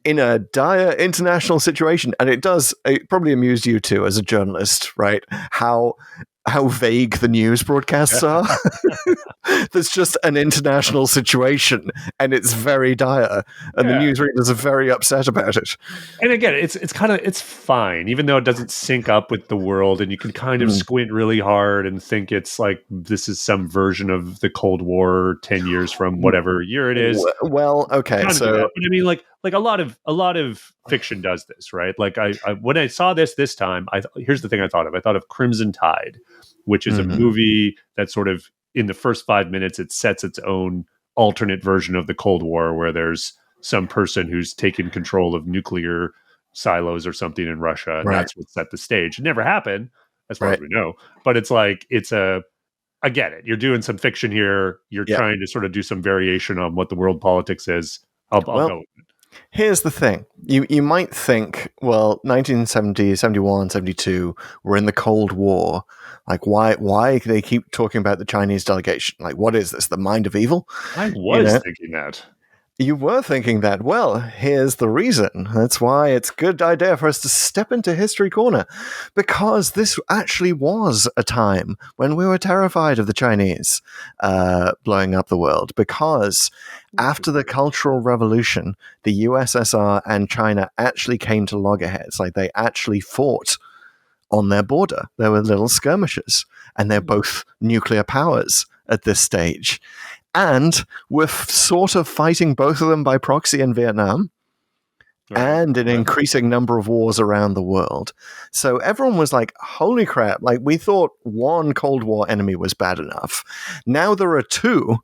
in a dire international situation, and it probably amused you too as a journalist, right? How vague the news broadcasts are. There's just an international situation, and it's very dire, and the newsreaders are very upset about it. And again, it's fine, even though it doesn't sync up with the world, and you can kind of squint really hard and think it's like this is some version of the Cold War 10 years from whatever year it is. Well, okay, so but I mean, like a lot of fiction does this, right? Like I when I saw this time, here's the thing I thought of. I thought of Crimson Tide, which is a movie that sort of in the first 5 minutes it sets its own alternate version of the Cold War, where there's some person who's taken control of nuclear silos or something in Russia, and that's what set the stage. It never happened, as far as we know, but it's like I get it. You're doing some fiction here. You're trying to sort of do some variation on what the world politics is. I'll go with it. Here's the thing. You might think, well, 1970, 71, 72, we're in the Cold War. Like, why they keep talking about the Chinese delegation? Like, what is this, the mind of evil? I was thinking that. You were thinking that. Well, here's the reason. That's why it's a good idea for us to step into History Corner. Because this actually was a time when we were terrified of the Chinese blowing up the world. Because after the Cultural Revolution, the USSR and China actually came to loggerheads. Like, they actually fought on their border. There were little skirmishes. And they're both nuclear powers at this stage. And we're sort of fighting both of them by proxy in Vietnam and an increasing number of wars around the world. So everyone was like, holy crap, like we thought one Cold War enemy was bad enough. Now there are two.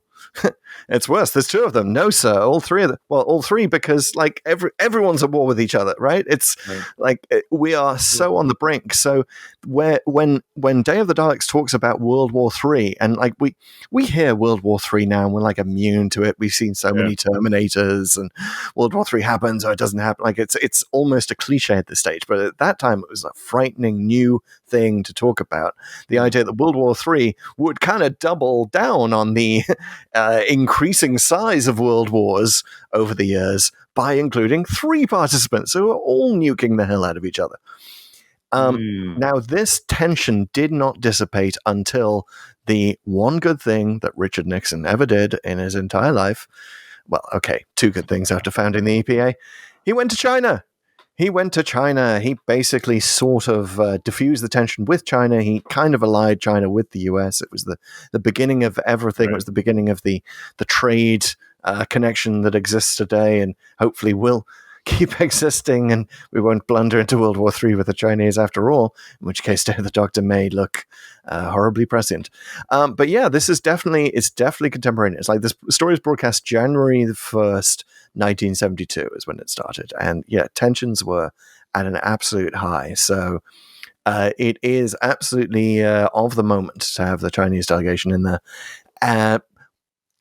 It's worse. There's two of them. No, sir. All three of them. Well, all three, because like everyone's at war with each other, right? It's like we are so on the brink. So when Day of the Daleks talks about World War III, and like we hear World War III now, and we're like immune to it. We've seen so many Terminators, and World War III happens or it doesn't happen. Like it's almost a cliche at this stage. But at that time, it was a frightening new thing to talk about. The idea that World War III would kind of double down on the increasing size of world wars over the years by including three participants who are all nuking the hell out of each other. Now, this tension did not dissipate until the one good thing that Richard Nixon ever did in his entire life. Well, okay, two good things after founding the EPA. He went to China. He basically sort of diffused the tension with China. He kind of allied China with the US. It was the beginning of everything. Right. It was the beginning of the trade connection that exists today and hopefully will keep existing, and we won't blunder into World War III with the Chinese after all, in which case Day of the Doctor may look horribly prescient. But yeah, it's definitely contemporaneous. Like this story is broadcast January the 1st, 1972 is when it started. And yeah, tensions were at an absolute high. So it is absolutely of the moment to have the Chinese delegation in there.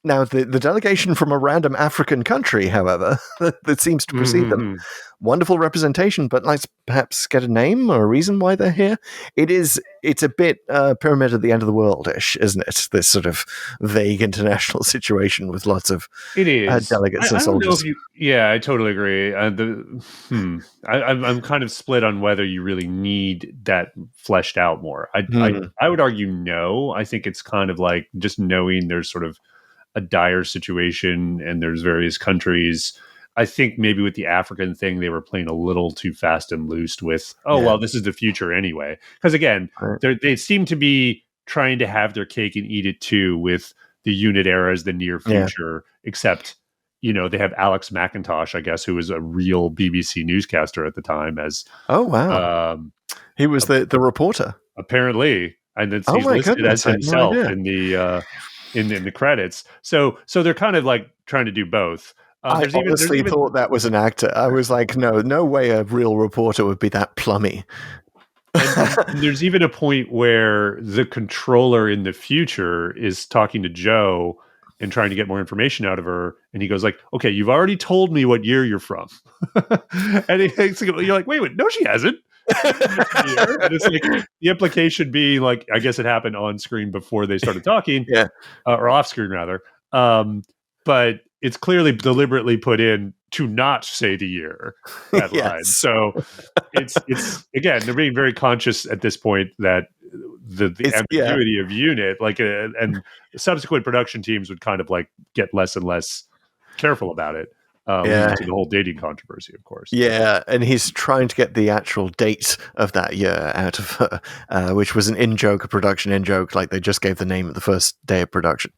Now, the delegation from a random African country, however, that seems to precede them. Wonderful representation, but let's perhaps get a name or a reason why they're here. It's a bit Pyramid at the End of the World-ish, isn't it? This sort of vague international situation with lots of it is. Delegates and I don't know soldiers. if yeah, I totally agree. I'm kind of split on whether you really need that fleshed out more. I would argue no. I think it's kind of like just knowing there's sort of a dire situation and there's various countries. I think maybe with the African thing, they were playing a little too fast and loose with, well, this is the future anyway. Because again, they seem to be trying to have their cake and eat it too with the unit era as the near future, except, they have Alex McIntosh, I guess, who was a real BBC newscaster at the time as... Oh, wow. He was the reporter. Apparently. And he's listed as himself in the credits. So they're kind of like trying to do both. I honestly thought that was an actor. I was like, no way a real reporter would be that plummy. and there's even a point where the controller in the future is talking to Joe and trying to get more information out of her. And he goes like, okay, you've already told me what year you're from. And you're like, wait, no, she hasn't. And it's like the implication being like, I guess it happened on screen before they started talking, or off screen rather. But it's clearly deliberately put in to not say the year that line. So it's again, they're being very conscious at this point that the ambiguity of unit, like, and subsequent production teams would kind of like get less and less careful about it. To the whole dating controversy, of course. Yeah, and he's trying to get the actual date of that year out of her, which was an in-joke, a production in-joke, like they just gave the name of the first day of production.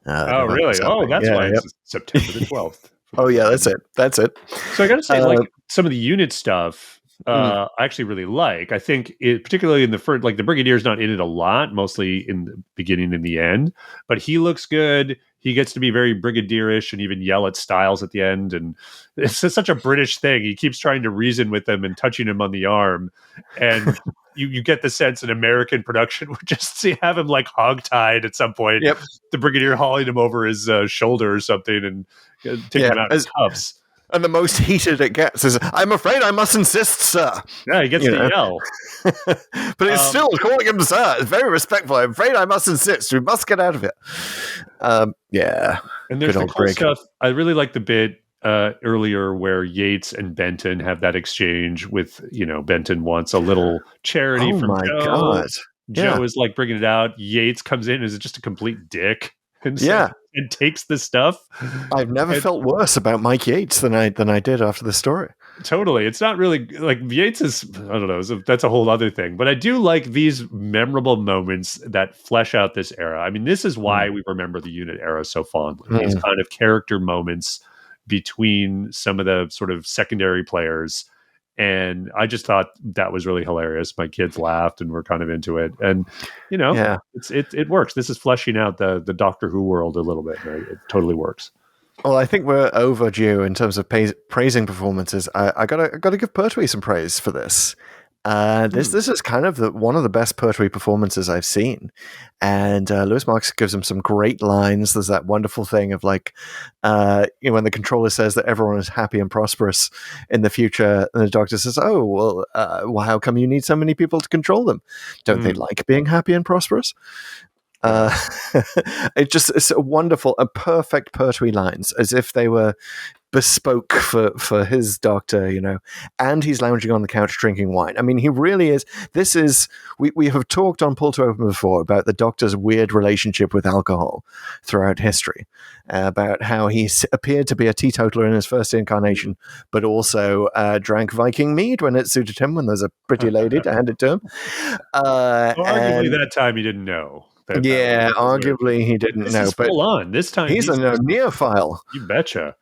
Really? Oh, that's why it's September the 12th. Oh, yeah, that's it. So I got to say, like, some of the unit stuff, I actually really like. I think, particularly in the first, like, the Brigadier's not in it a lot, mostly in the beginning and the end, but he looks good. He gets to be very brigadierish and even yell at Styles at the end. And it's just such a British thing. He keeps trying to reason with him and touching him on the arm. And you get the sense an American production would just have him like hogtied at some point. Yep. The Brigadier hauling him over his shoulder or something and taking him out of his cuffs. And the most heated it gets is, I'm afraid I must insist, sir. Yeah, he gets to yell. But he's still calling him sir. It's very respectful. I'm afraid I must insist. We must get out of here. Yeah. And there's the cool stuff. I really like the bit earlier where Yates and Benton have that exchange with, Benton wants a little charity from Joe. God. Joe is like bringing it out. Yates comes in as just a complete dick. And takes the stuff. I've never felt worse about Mike Yates than I did after the story. Totally. It's not really like Yates is, I don't know, that's a whole other thing. But I do like these memorable moments that flesh out this era. I mean, this is why we remember the unit era so fondly. These kind of character moments between some of the sort of secondary players. And I just thought that was really hilarious. My kids laughed and were kind of into it. And, it works. This is fleshing out the Doctor Who world a little bit. Right? It totally works. Well, I think we're overdue in terms of praising performances. I gotta give Pertwee some praise for this. This is kind of one of the best Pertwee performances I've seen, and Lewis Marks gives him some great lines. There's that wonderful thing of like, when the controller says that everyone is happy and prosperous in the future, and the Doctor says, "Oh, well, how come you need so many people to control them? Don't they like being happy and prosperous?" It's a wonderful, a perfect Pertwee lines, as if they were bespoke for his Doctor, and he's lounging on the couch drinking wine. I mean, he really is. We have talked on Pull to Open before about the Doctor's weird relationship with alcohol throughout history, about how he appeared to be a teetotaler in his first incarnation, but also drank Viking mead when it suited him, when there's a pretty lady to hand it to him. Arguably that time he didn't know. Arguably he didn't know. But full on. This time he's a neophile. You betcha.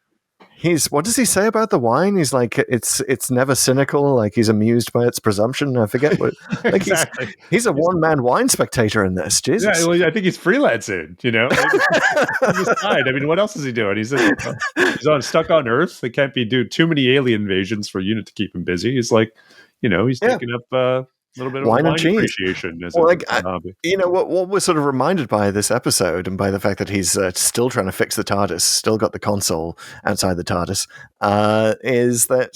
What does he say about the wine? He's like, it's never cynical. Like, he's amused by its presumption. I forget what. Like, exactly. He's a one-man wine spectator in this. Jesus. Yeah, well, I think he's freelancing. On the side. I mean, what else is he doing? He's stuck on Earth. They can't be doing too many alien invasions for a unit to keep him busy. He's like, he's taking up little bit of Wine and wine cheese. appreciation as Well, a hobby. what we're sort of reminded by this episode, and by the fact that he's still trying to fix the TARDIS, still got the console outside the TARDIS, is that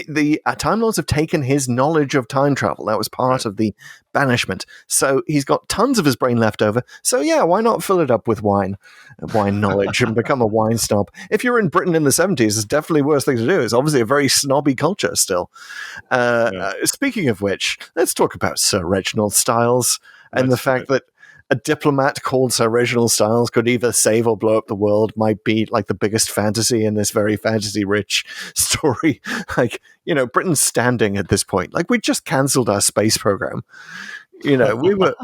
the Time Lords have taken his knowledge of time travel. That was part of the banishment. So he's got tons of his brain left over. So yeah, why not fill it up with wine knowledge, and become a wine snob? If you're in Britain in the 70s, it's definitely the worst thing to do. It's obviously a very snobby culture still. Speaking of which, let's talk about Sir Reginald Styles and the fact that a diplomat called Sir Reginald Styles could either save or blow up the world might be like the biggest fantasy in this very fantasy-rich story. Like, Britain's standing at this point. Like, we just cancelled our space program. We were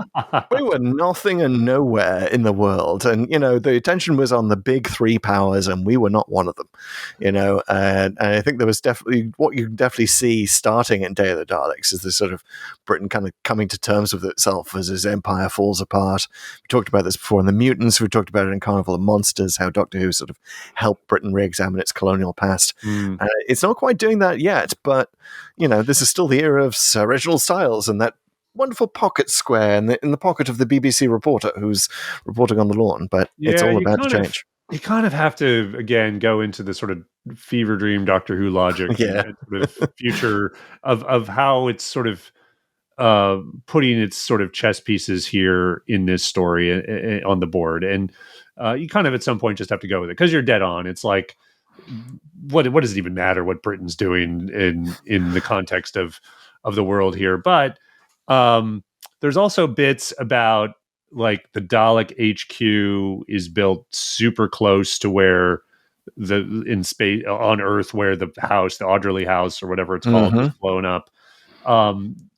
nothing and nowhere in the world, and the attention was on the big three powers, and we were not one of them. And I think there was definitely what you can definitely see starting in Day of the Daleks is this sort of Britain kind of coming to terms with itself as his empire falls apart. We talked about this before in The Mutants. We talked about it in Carnival of Monsters, how Doctor Who sort of helped Britain re-examine its colonial past. It's not quite doing that yet, but this is still the era of Sir Reginald Styles and that wonderful pocket square in the pocket of the BBC reporter who's reporting on the lawn, but it's all about to change. You kind of have to, again, go into the sort of fever dream Doctor Who logic and sort of future of how it's sort of putting its sort of chess pieces here in this story on the board. And you kind of at some point just have to go with it because you're dead on. It's like, what does it even matter what Britain's doing in the context of the world here? But there's also bits about like the Dalek HQ is built super close to where in space on Earth, where the Audrey House or whatever it's called is blown up.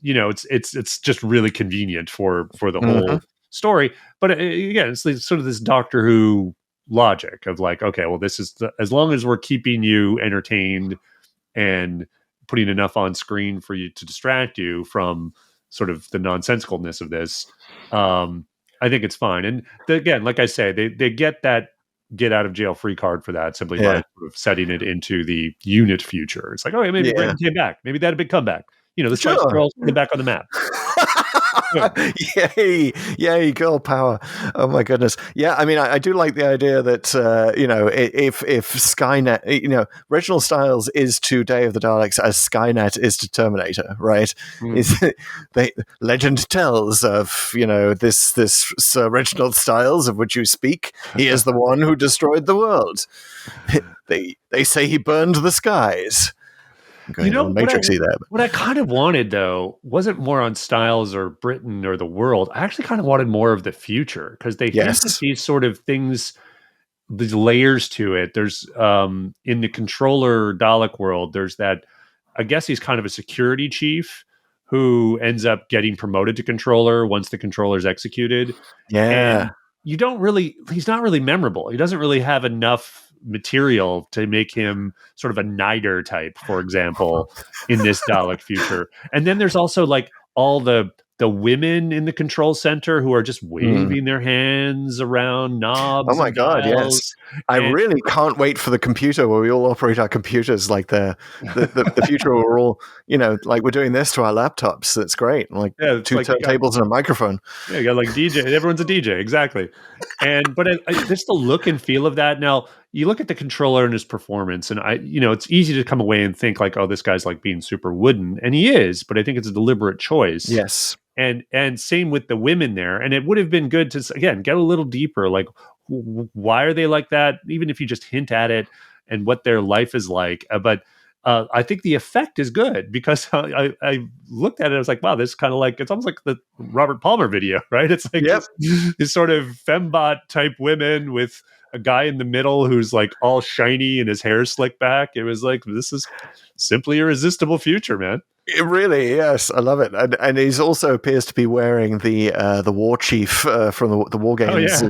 It's just really convenient for the whole story. But again, it's sort of this Doctor Who logic of like, okay, well, this is as long as we're keeping you entertained and putting enough on screen for you to distract you from sort of the nonsensicalness of this, I think it's fine. And again, like I say, they get that get out of jail free card for that simply by sort of setting it into the unit future. It's like, oh, maybe Britain came back. Maybe they had a big comeback. The Spice Girls put back on the map. Yay, girl power. Oh my goodness. Yeah, I mean, I do like the idea that if Skynet, Reginald Styles is to Day of the Daleks as Skynet is to Terminator, right? Legend tells of this Sir Reginald Styles of which you speak. He is the one who destroyed the world. They say he burned the skies. Matrixy there. What I kind of wanted, though, wasn't more on Styles or Britain or the world. I actually kind of wanted more of the future because they hint at these sort of things, these layers to it. There's in the controller Dalek world, there's that. I guess he's kind of a security chief who ends up getting promoted to controller once the controller's executed. Yeah. And he's not really memorable. He doesn't really have enough material to make him sort of a Nider type, for example, in this Dalek future. And then there's also like all the women in the control center who are just waving their hands around knobs. Oh my God, yes. I really can't wait for the computer where we all operate our computers like the future where we're all, like we're doing this to our laptops. That's great. Like two turntables and a microphone. Yeah, you got like DJ. Everyone's a DJ, exactly. But there's the look and feel of that. Now, you look at the controller and his performance, and it's easy to come away and think like, oh, this guy's like being super wooden, and he is. But I think it's a deliberate choice. Yes. And same with the women there. And it would have been good to, again, get a little deeper. Like, why are they like that? Even if you just hint at it and what their life is like. But I think the effect is good because I looked at it. I was like, wow, this is kind of like, it's almost like the Robert Palmer video, right? It's like this sort of fembot type women with a guy in the middle who's like all shiny and his hair slicked back. It was like, this is simply irresistible future, man. It really, yes, I love it, and he also appears to be wearing the war chief from the War Games,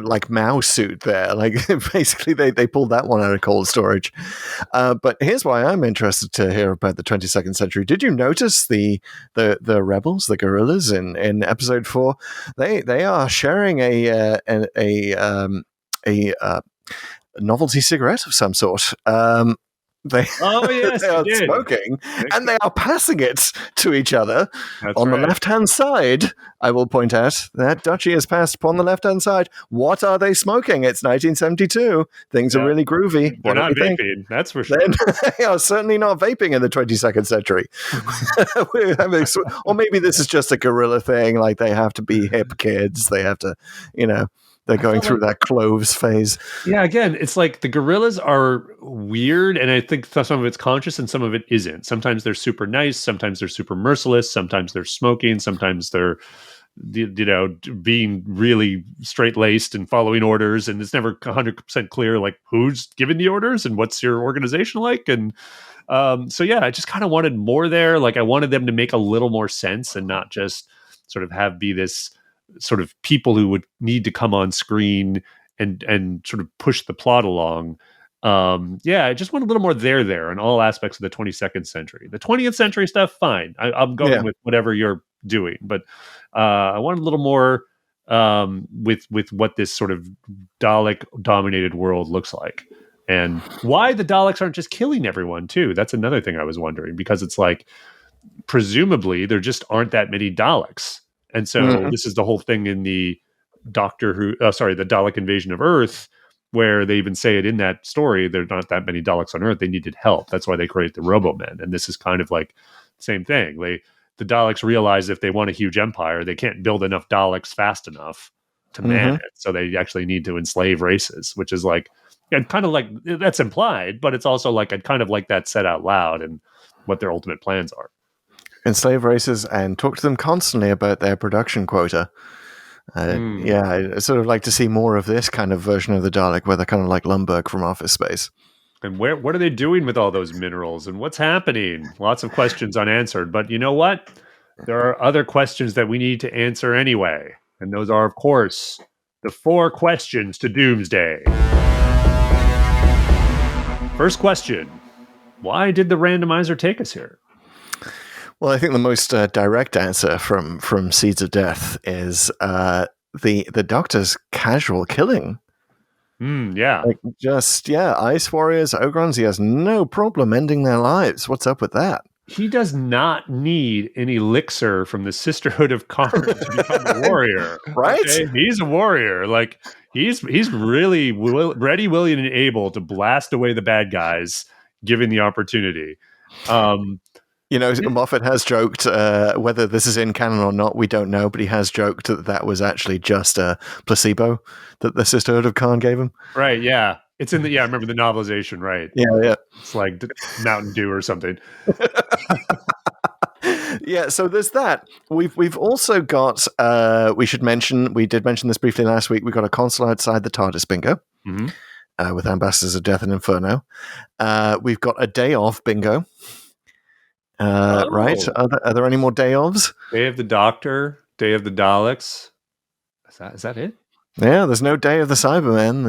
like Mao suit there. Like basically, they pulled that one out of cold storage. But here's why I'm interested to hear about the 22nd century. Did you notice the rebels, the guerrillas in episode 4? They are sharing a novelty cigarette of some sort. Oh, yes, they are you did. smoking, and they are passing it to each other. That's On right. the left-hand side, I will point out that Duchy is passed upon the left-hand side. What are they smoking? It's 1972. Things are really groovy. They're What do not we think? vaping, that's for sure. They are certainly not vaping in the 22nd century. Or maybe this is just a guerrilla thing. Like they have to be hip kids. They have to, they're going through that cloves phase. Yeah, again, it's like the gorillas are weird, and I think some of it's conscious and some of it isn't. Sometimes they're super nice, sometimes they're super merciless, sometimes they're smoking, sometimes they're being really straight-laced and following orders, and it's never 100% clear like who's giving the orders and what's your organization like. And so yeah, I just kind of wanted more there. Like I wanted them to make a little more sense and not just sort of be this sort of people who would need to come on screen and sort of push the plot along. I just want a little more there in all aspects of the 22nd century. The 20th century stuff, fine. I'm going with whatever you're doing, but I want a little more with what this sort of Dalek dominated world looks like, and why the Daleks aren't just killing everyone too. That's another thing I was wondering, because it's like presumably there just aren't that many Daleks. And so this is the whole thing in the the Dalek invasion of Earth, where they even say it in that story, there's not that many Daleks on Earth. They needed help. That's why they create the Robomen. And this is kind of like the same thing. The Daleks realize if they want a huge empire, they can't build enough Daleks fast enough to man it. So they actually need to enslave races, which is like, and kind of like, that's implied, but it's also like, I'd kind of like that said out loud and what their ultimate plans are. Enslave races and talk to them constantly about their production quota. I sort of like to see more of this kind of version of the Dalek, where they're kind of like Lumbergh from Office Space. And what are they doing with all those minerals and what's happening? Lots of questions unanswered. But you know what? There are other questions that we need to answer anyway. And those are, of course, the 4 questions to Doomsday. First question. Why did the randomizer take us here? Well, I think the most direct answer from Seeds of Death is the Doctor's casual killing. Like Ice Warriors, Ogrons, he has no problem ending their lives. What's up with that? He does not need an elixir from the Sisterhood of Karn to become a warrior. Right? Okay? He's a warrior. Like he's really ready, willing, and able to blast away the bad guys, given the opportunity. Moffat has joked, whether this is in canon or not, we don't know, but he has joked that was actually just a placebo that the Sisterhood of Karn gave him. Right, yeah. It's in I remember the novelization, right? Yeah. It's like Mountain Dew or something. Yeah, so there's that. We've also got, we did mention this briefly last week, we got a console outside the TARDIS bingo. With Ambassadors of Death and Inferno. We've got a day off bingo. Right? Are there any more day ofs? Day of the Doctor, Day of the Daleks. Is that it? Yeah, there's no Day of the Cybermen.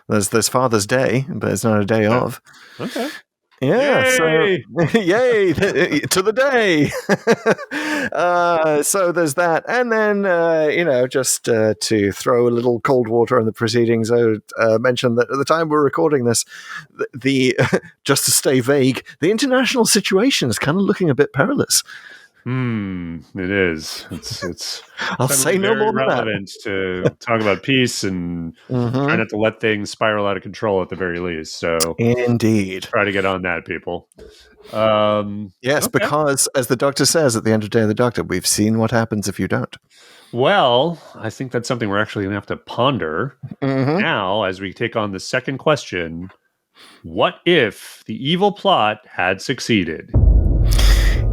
There's Father's Day, but it's not a day of. Okay. Yeah, yay! So yay to the day. So there's that, and then just to throw a little cold water on the proceedings, I would mention that at the time we're recording this, the just to stay vague, the international situation is kind of looking a bit perilous. It is. It's I'll say no more than relevant to talk about peace and try not to let things spiral out of control at the very least. So indeed, try to get on that, people. Yes, okay. Because as the Doctor says at the end of Day of the Doctor, we've seen what happens if you don't. Well, I think that's something we're actually going to have to ponder now as we take on the second question. What if the evil plot had succeeded?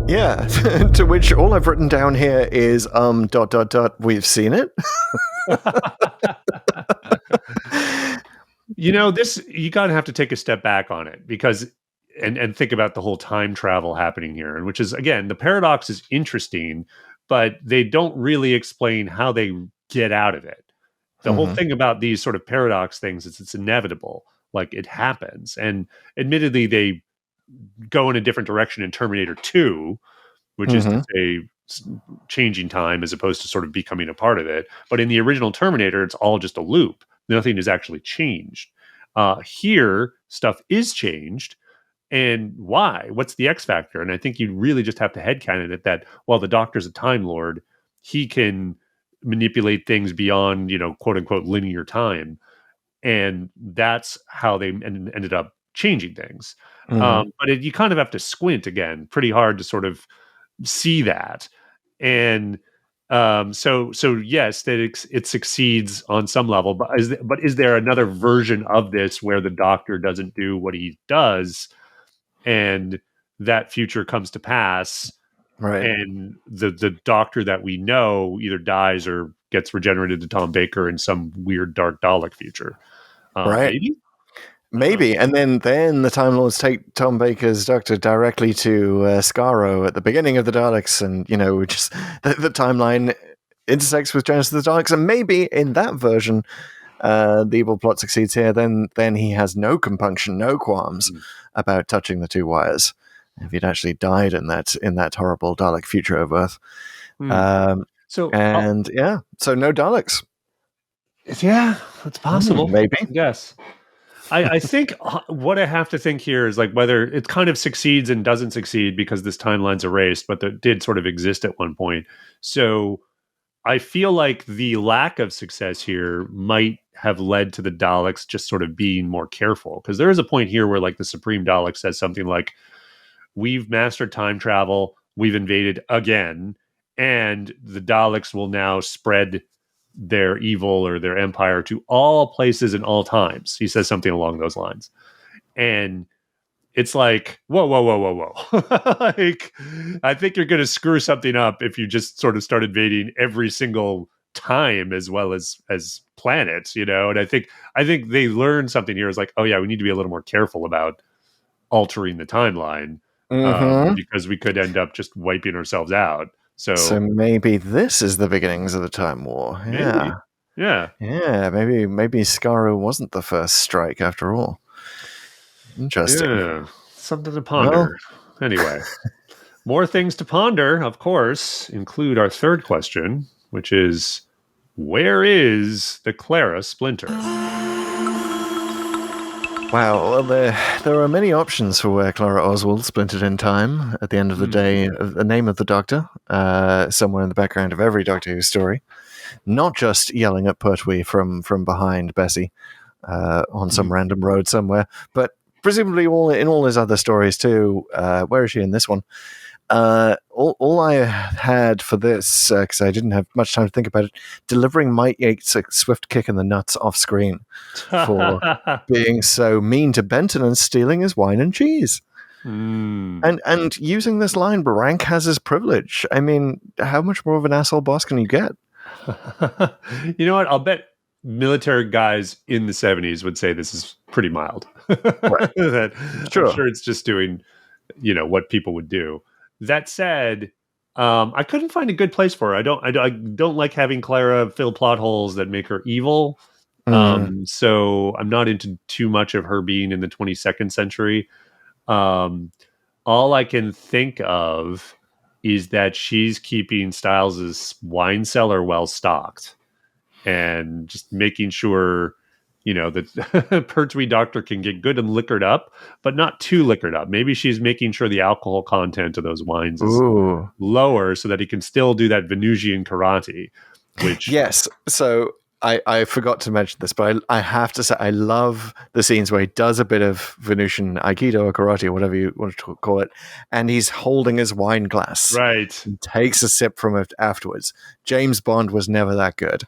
Yeah, to which all I've written down here is we've seen it. This you gotta have to take a step back on it because and think about the whole time travel happening here, and which is again the paradox is interesting, but they don't really explain how they get out of it. The whole thing about these sort of paradox things is it's inevitable, like it happens, and admittedly they go in a different direction in Terminator 2, which is to say changing time as opposed to sort of becoming a part of it. But in the original Terminator, it's all just a loop. Nothing is actually changed. Here, stuff is changed, And why? What's the X factor? And I think you really just have to headcanon it that while the Doctor's a Time Lord, he can manipulate things beyond, quote unquote, linear time. And that's how they ended up changing things. But you kind of have to squint again, pretty hard to sort of see that. And so yes, that it succeeds on some level. But is there another version of this where the Doctor doesn't do what he does, and that future comes to pass? Right. And the Doctor that we know either dies or gets regenerated to Tom Baker in some weird dark Dalek future. Right. Maybe. And then the Time Lords take Tom Baker's Doctor directly to Skaro at the beginning of the Daleks, and just the timeline intersects with Genesis of the Daleks, and maybe in that version the evil plot succeeds here. Then he has no compunction, no qualms about touching the two wires. If he'd actually died in that horrible Dalek future of Earth. So no Daleks. Yeah, it's possible. Maybe. Yes. I think what I have to think here is like whether it kind of succeeds and doesn't succeed because this timeline's erased, but that did sort of exist at one point. So I feel like the lack of success here might have led to the Daleks just sort of being more careful. Because there is a point here where like the Supreme Dalek says something like, we've mastered time travel, we've invaded again, and the Daleks will now spread their evil or their empire to all places and all times. He says something along those lines. And it's like, whoa. Like, I think you're going to screw something up if you just sort of start invading every single time as well as planets, And I think they learned something here is like, oh yeah, we need to be a little more careful about altering the timeline because we could end up just wiping ourselves out. So maybe this is the beginnings of the Time War. Yeah. Maybe Skaro wasn't the first strike after all. Interesting. Yeah, something to ponder. Well. Anyway, more things to ponder, of course, include our third question, which is, where is the Clara Splinter? Wow, well, there are many options for where Clara Oswald splintered in time. At the end of the day, the name of the Doctor, somewhere in the background of every Doctor Who story. Not just yelling at Pertwee from behind Bessie on some random road somewhere, but presumably in all his other stories too. Where is she in this one? All I had for this, because I didn't have much time to think about it, delivering Mike Yates a swift kick in the nuts off screen for being so mean to Benton and stealing his wine and cheese. And using this line, rank has his privilege. I mean, how much more of an asshole boss can you get? You know what? I'll bet military guys in the 70s would say this is pretty mild. Right. Sure. I'm sure it's just doing, what people would do. That said, I couldn't find a good place for her. I don't like having Clara fill plot holes that make her evil. So I'm not into too much of her being in the 22nd century. All I can think of is that she's keeping Styles' wine cellar well stocked and just making sure that Pertwee Doctor can get good and liquored up, but not too liquored up. Maybe she's making sure the alcohol content of those wines is lower so that he can still do that Venusian karate, which... Yes, so I forgot to mention this, but I have to say I love the scenes where he does a bit of Venusian Aikido or karate or whatever you want to call it, and he's holding his wine glass. Right. And takes a sip from it afterwards. James Bond was never that good.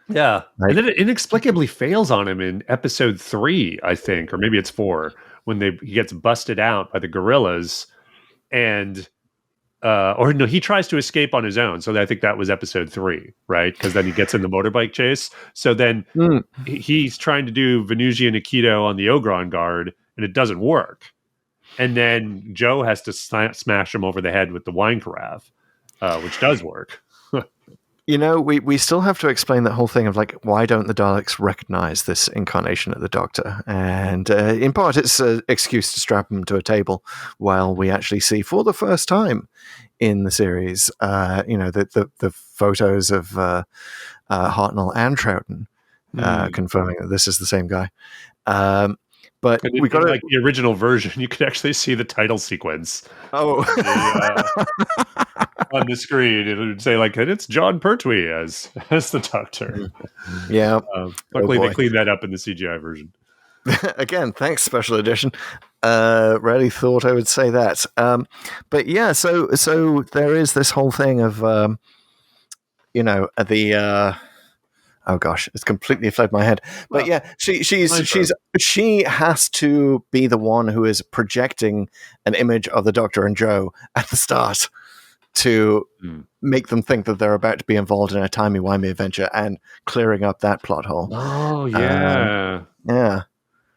Yeah. Right. And then it inexplicably fails on him in episode 3, I think, or maybe it's 4, when he gets busted out by the gorillas and he tries to escape on his own. So I think that was episode 3, right? Because then he gets in the motorbike chase. So then he's trying to do Venusian Aikido on the Ogron guard and it doesn't work. And then Joe has to smash him over the head with the wine carafe, which does work. We still have to explain that whole thing of like, why don't the Daleks recognize this incarnation of the Doctor? And in part, it's an excuse to strap him to a table while we actually see for the first time in the series, the photos of Hartnell and Troughton confirming that this is the same guy. But And we got in, to like the original version, you could actually see the title sequence Oh, on the screen. It would say like, and it's John Pertwee as the Doctor. yeah. Luckily, they boy. cleaned that up in the CGI version. Again, thanks, special edition. Rarely thought I would say that. But yeah, so there is this whole thing of, the. Oh gosh, it's completely fled my head. But yeah, she has to be the one who is projecting an image of the Doctor and Joe at the start to make them think that they're about to be involved in a timey-wimey adventure and clearing up that plot hole. Oh yeah, Yeah.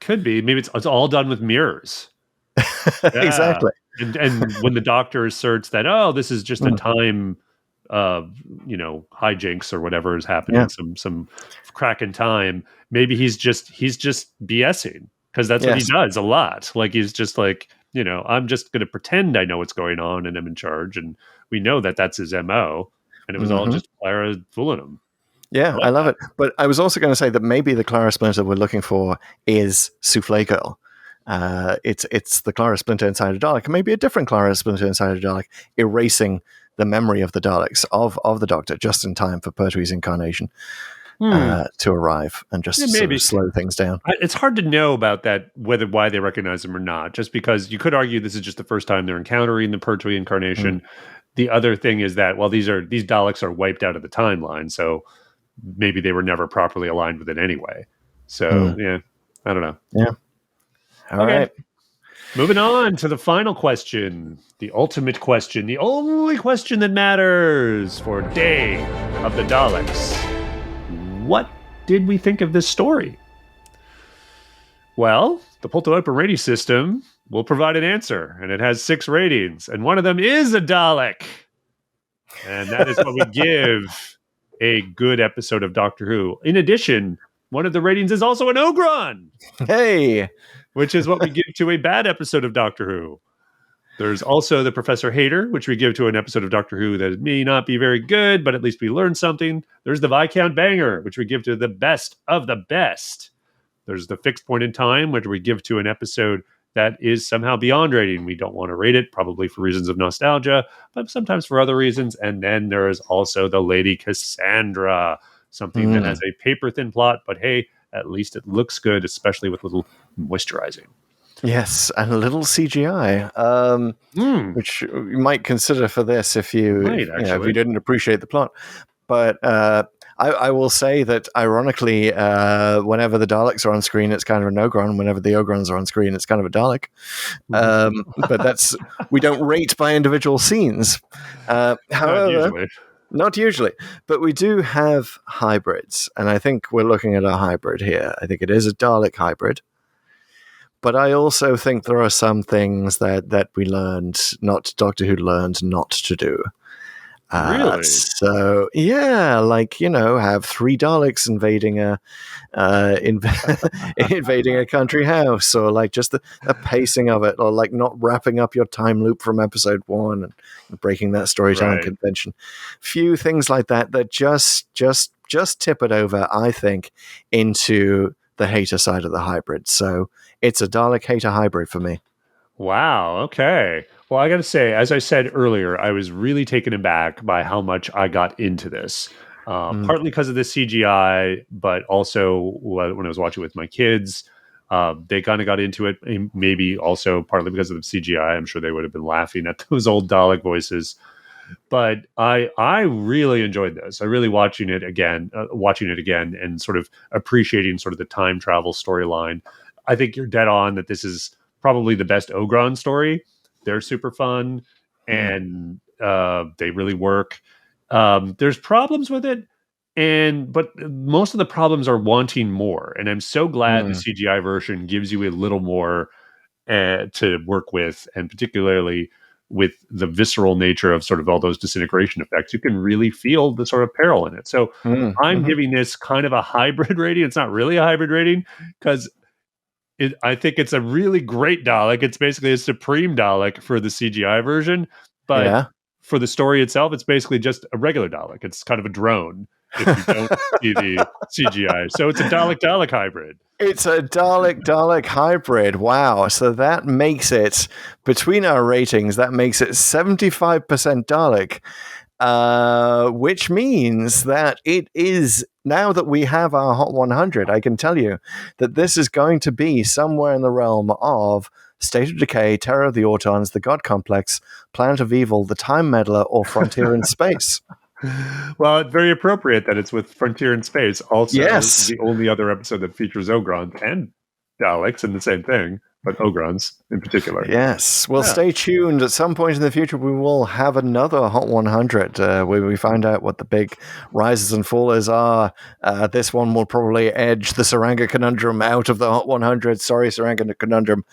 could be. Maybe it's all done with mirrors. Yeah. Exactly. And when the Doctor asserts that, oh, this is just a time, hijinks or whatever is happening, some crack in time. Maybe he's just BSing, because that's what he does a lot. Like he's just like, I'm just going to pretend I know what's going on and I'm in charge, and we know that that's his MO, and it was all just Clara fooling him. Yeah, I love it. But I was also going to say that maybe the Clara Splinter we're looking for is Souffle Girl. It's the Clara Splinter inside a Dalek, maybe a different Clara Splinter inside a Dalek, erasing the memory of the Daleks of the Doctor just in time for Pertwee's incarnation to arrive and just sort of slow things down. It's hard to know about that, why they recognize him or not, just because you could argue this is just the first time they're encountering the Pertwee incarnation. The other thing is that, well, these Daleks are wiped out of the timeline, so maybe they were never properly aligned with it anyway. So yeah, I don't know. Yeah. All right. Moving on to the final question, the ultimate question, the only question that matters for Day of the Daleks. What did we think of this story? Well, the Pull to Open rating system will provide an answer, and it has 6 ratings, and one of them is a Dalek. And that is what we give a good episode of Doctor Who. In addition, one of the ratings is also an Ogron. Hey! Which is what we give to a bad episode of Doctor Who. There's also the Professor Hater, which we give to an episode of Doctor Who that may not be very good, but at least we learned something. There's the Viscount Banger, which we give to the best of the best. There's the Fixed Point in Time, which we give to an episode that is somehow beyond rating. We don't want to rate it, probably for reasons of nostalgia, but sometimes for other reasons. And then there is also the Lady Cassandra, something that has a paper-thin plot, but hey, at least it looks good, especially with a little moisturizing. Yes, and a little CGI, which you might consider for this if you didn't appreciate the plot. But I will say that, ironically, whenever the Daleks are on screen, it's kind of an Ogron. Whenever the Ogrons are on screen, it's kind of a Dalek. But we don't rate by individual scenes. However, not usually, but we do have hybrids, and I think we're looking at a hybrid here. I think it is a Dalek hybrid, but I also think there are some things that we learned, Doctor Who learned not to do. Really? So yeah, like have 3 Daleks invading invading a country house, or like just the pacing of it, or like not wrapping up your time loop from episode 1 and breaking that storytelling convention. Few things like that just tip it over, I think, into the hater side of the hybrid. So it's a Dalek hater hybrid for me. Wow. Okay. Well, I got to say, as I said earlier, I was really taken aback by how much I got into this. Partly because of the CGI, but also when I was watching with my kids, they kind of got into it. Maybe also partly because of the CGI. I'm sure they would have been laughing at those old Dalek voices. But I really enjoyed this. I really watching it again, and sort of appreciating sort of the time travel storyline. I think you're dead on that this is probably the best Ogron story. They're super fun, and they really work. There's problems with it, but most of the problems are wanting more. And I'm so glad the CGI version gives you a little more to work with, and particularly with the visceral nature of sort of all those disintegration effects. You can really feel the sort of peril in it. So I'm giving this kind of a hybrid rating. It's not really a hybrid rating because I think it's a really great Dalek. It's basically a supreme Dalek for the CGI version, but for the story itself, it's basically just a regular Dalek. It's kind of a drone if you don't see the CGI. So it's a Dalek hybrid. It's a Dalek hybrid. Wow. So that makes it, between our ratings, that makes it 75% Dalek, which means that it is, now that we have our Hot 100, I can tell you that this is going to be somewhere in the realm of State of Decay, Terror of the Autons, The God Complex, Planet of Evil, The Time Meddler, or Frontier in Space. Well, it's very appropriate that it's with Frontier in Space. Also, Yes. the only other episode that features Ogrons and Daleks in the same thing, but Ogrons in particular. Yes. Well, stay tuned. At some point in the future, we will have another Hot 100 where we find out what the big rises and fallers are. This one will probably edge the Saranga Conundrum out of the Hot 100. Sorry, Saranga Conundrum.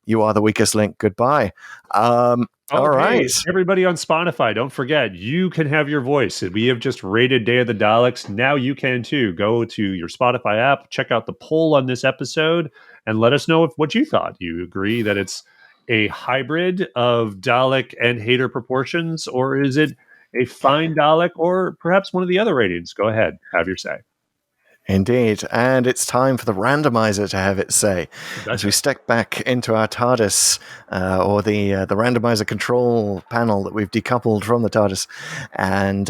You are the weakest link. Goodbye. All right. Everybody on Spotify, don't forget, you can have your voice. We have just rated Day of the Daleks. Now you can too. Go to your Spotify app, check out the poll on this episode, and let us know what you thought. Do you agree that it's a hybrid of Dalek and Hater proportions, or is it a fine Dalek, or perhaps one of the other ratings? Go ahead. Have your say. Indeed, and it's time for the randomizer to have its say. As we step back into our TARDIS, or the randomizer control panel that we've decoupled from the TARDIS, and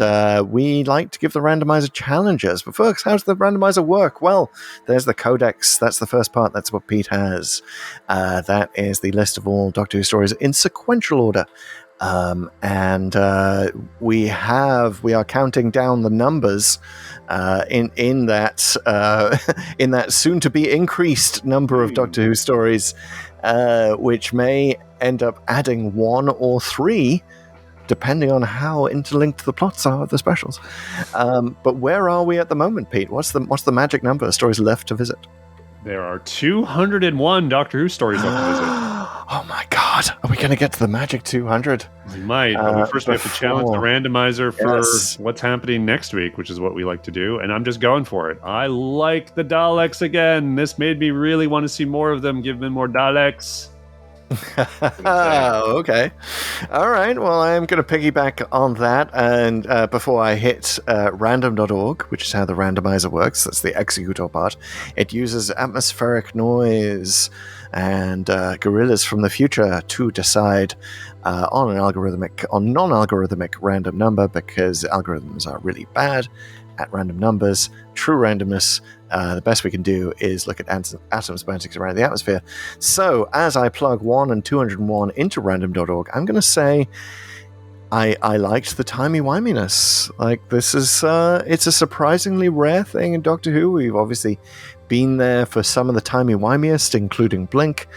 we like to give the randomizer challenges. But first, how does the randomizer work? Well, there's the codex. That's the first part. That's what Pete has. That is the list of all Doctor Who stories in sequential order. And we are counting down the numbers in that soon to be increased number of Doctor Who stories, which may end up adding 1 or 3, depending on how interlinked the plots are of the specials. But where are we at the moment, Pete? What's the magic number of stories left to visit? There are 201 Doctor Who stories left to visit. Oh my God! Are we going to get to the magic 200? We might, but first we have to challenge the randomizer for what's happening next week, which is what we like to do, and I'm just going for it. I like the Daleks again. This made me really want to see more of them. Give me more Daleks. Okay. All right. Well, I am going to piggyback on that. And before I hit random.org, which is how the randomizer works, that's the executor part, it uses atmospheric noise and gorillas from the future to decide on non-algorithmic random number, because algorithms are really bad at random numbers. True randomness, the best we can do is look at atoms bouncing around the atmosphere. So as I plug 1 and 201 into random.org, I'm going to say I liked the timey-wiminess. Like, this is it's a surprisingly rare thing in Doctor Who. We've obviously been there for some of the timey-wimiest, including Blink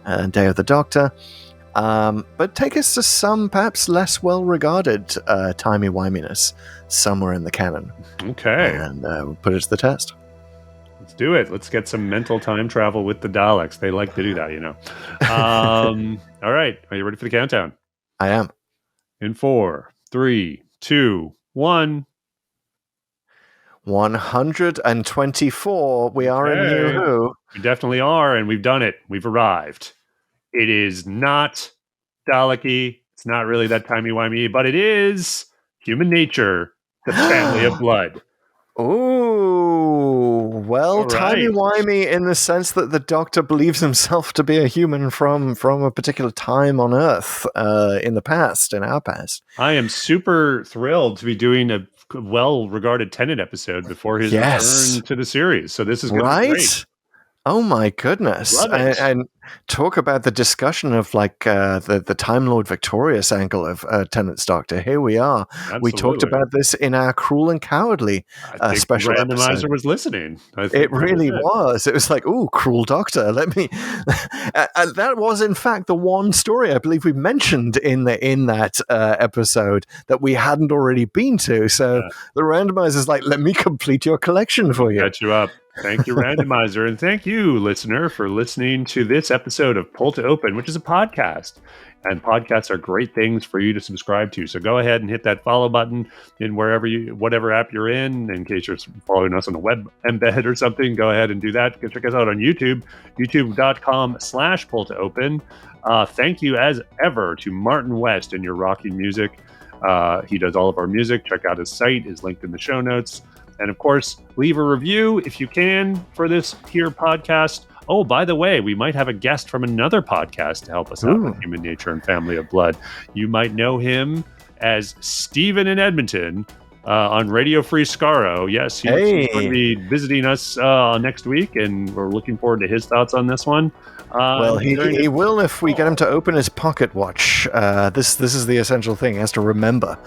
and Day of the Doctor. But take us to some perhaps less well-regarded timey-wiminess somewhere in the canon. Okay. And we'll put it to the test. Let's do it. Let's get some mental time travel with the Daleks. They like to do that, you know. All right. Are you ready for the countdown? I am. In 4, 3, 2, 1. 124. We are in New Who. We definitely are, and we've done it. We've arrived. It is not Dalek-y. It's not really that timey-wimey, but it is human nature, the family of blood. Ooh, well, timey-wimey in the sense that the Doctor believes himself to be a human from a particular time on Earth in the past, in our past. I am super thrilled to be doing a well-regarded Tennant episode before his return to the series. So this is going to be great. Oh my goodness. And talk about the discussion of like the Time Lord Victorious angle of Tennant's Doctor. Here we are. Absolutely. We talked about this in our Cruel and Cowardly special Randomizer episode. Was listening. It really was. It was like, ooh, Cruel Doctor. Let me. That was in fact the one story I believe we mentioned in that episode that we hadn't already been to. So the randomizer's like, let me complete your collection for you. Catch you up. Thank you, Randomizer. And thank you, listener, for listening to this episode of Pull to Open, which is a podcast. And podcasts are great things for you to subscribe to. So go ahead and hit that follow button in whatever app you're in case you're following us on the web embed or something. Go ahead and do that. Go check us out on YouTube, youtube.com/Pull to Open. Thank you, as ever, to Martin West and your rocking music. He does all of our music. Check out his site, is linked in the show notes. And of course, leave a review if you can for this here podcast. Oh, by the way, we might have a guest from another podcast to help us out with Human Nature and Family of Blood. You might know him as Steven in Edmonton on Radio Free Scaro. Yes, he's going to be visiting us next week, and we're looking forward to his thoughts on this one. Well, he will if we get him to open his pocket watch. This is the essential thing. He has to remember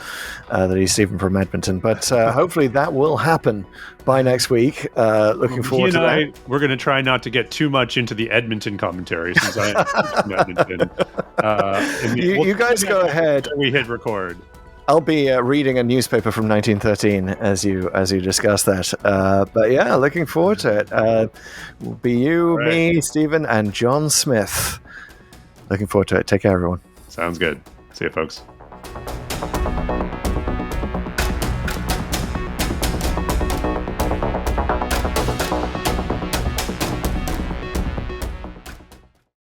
that he's Stephen from Edmonton. But hopefully that will happen by next week. Looking forward to that. We're going to try not to get too much into the Edmonton commentary since I am from Edmonton. You guys go ahead. We hit record. I'll be reading a newspaper from 1913 as you discuss that. But yeah, looking forward to it. Will be you, me, Stephen, and John Smith. Looking forward to it. Take care, everyone. Sounds good. See you, folks.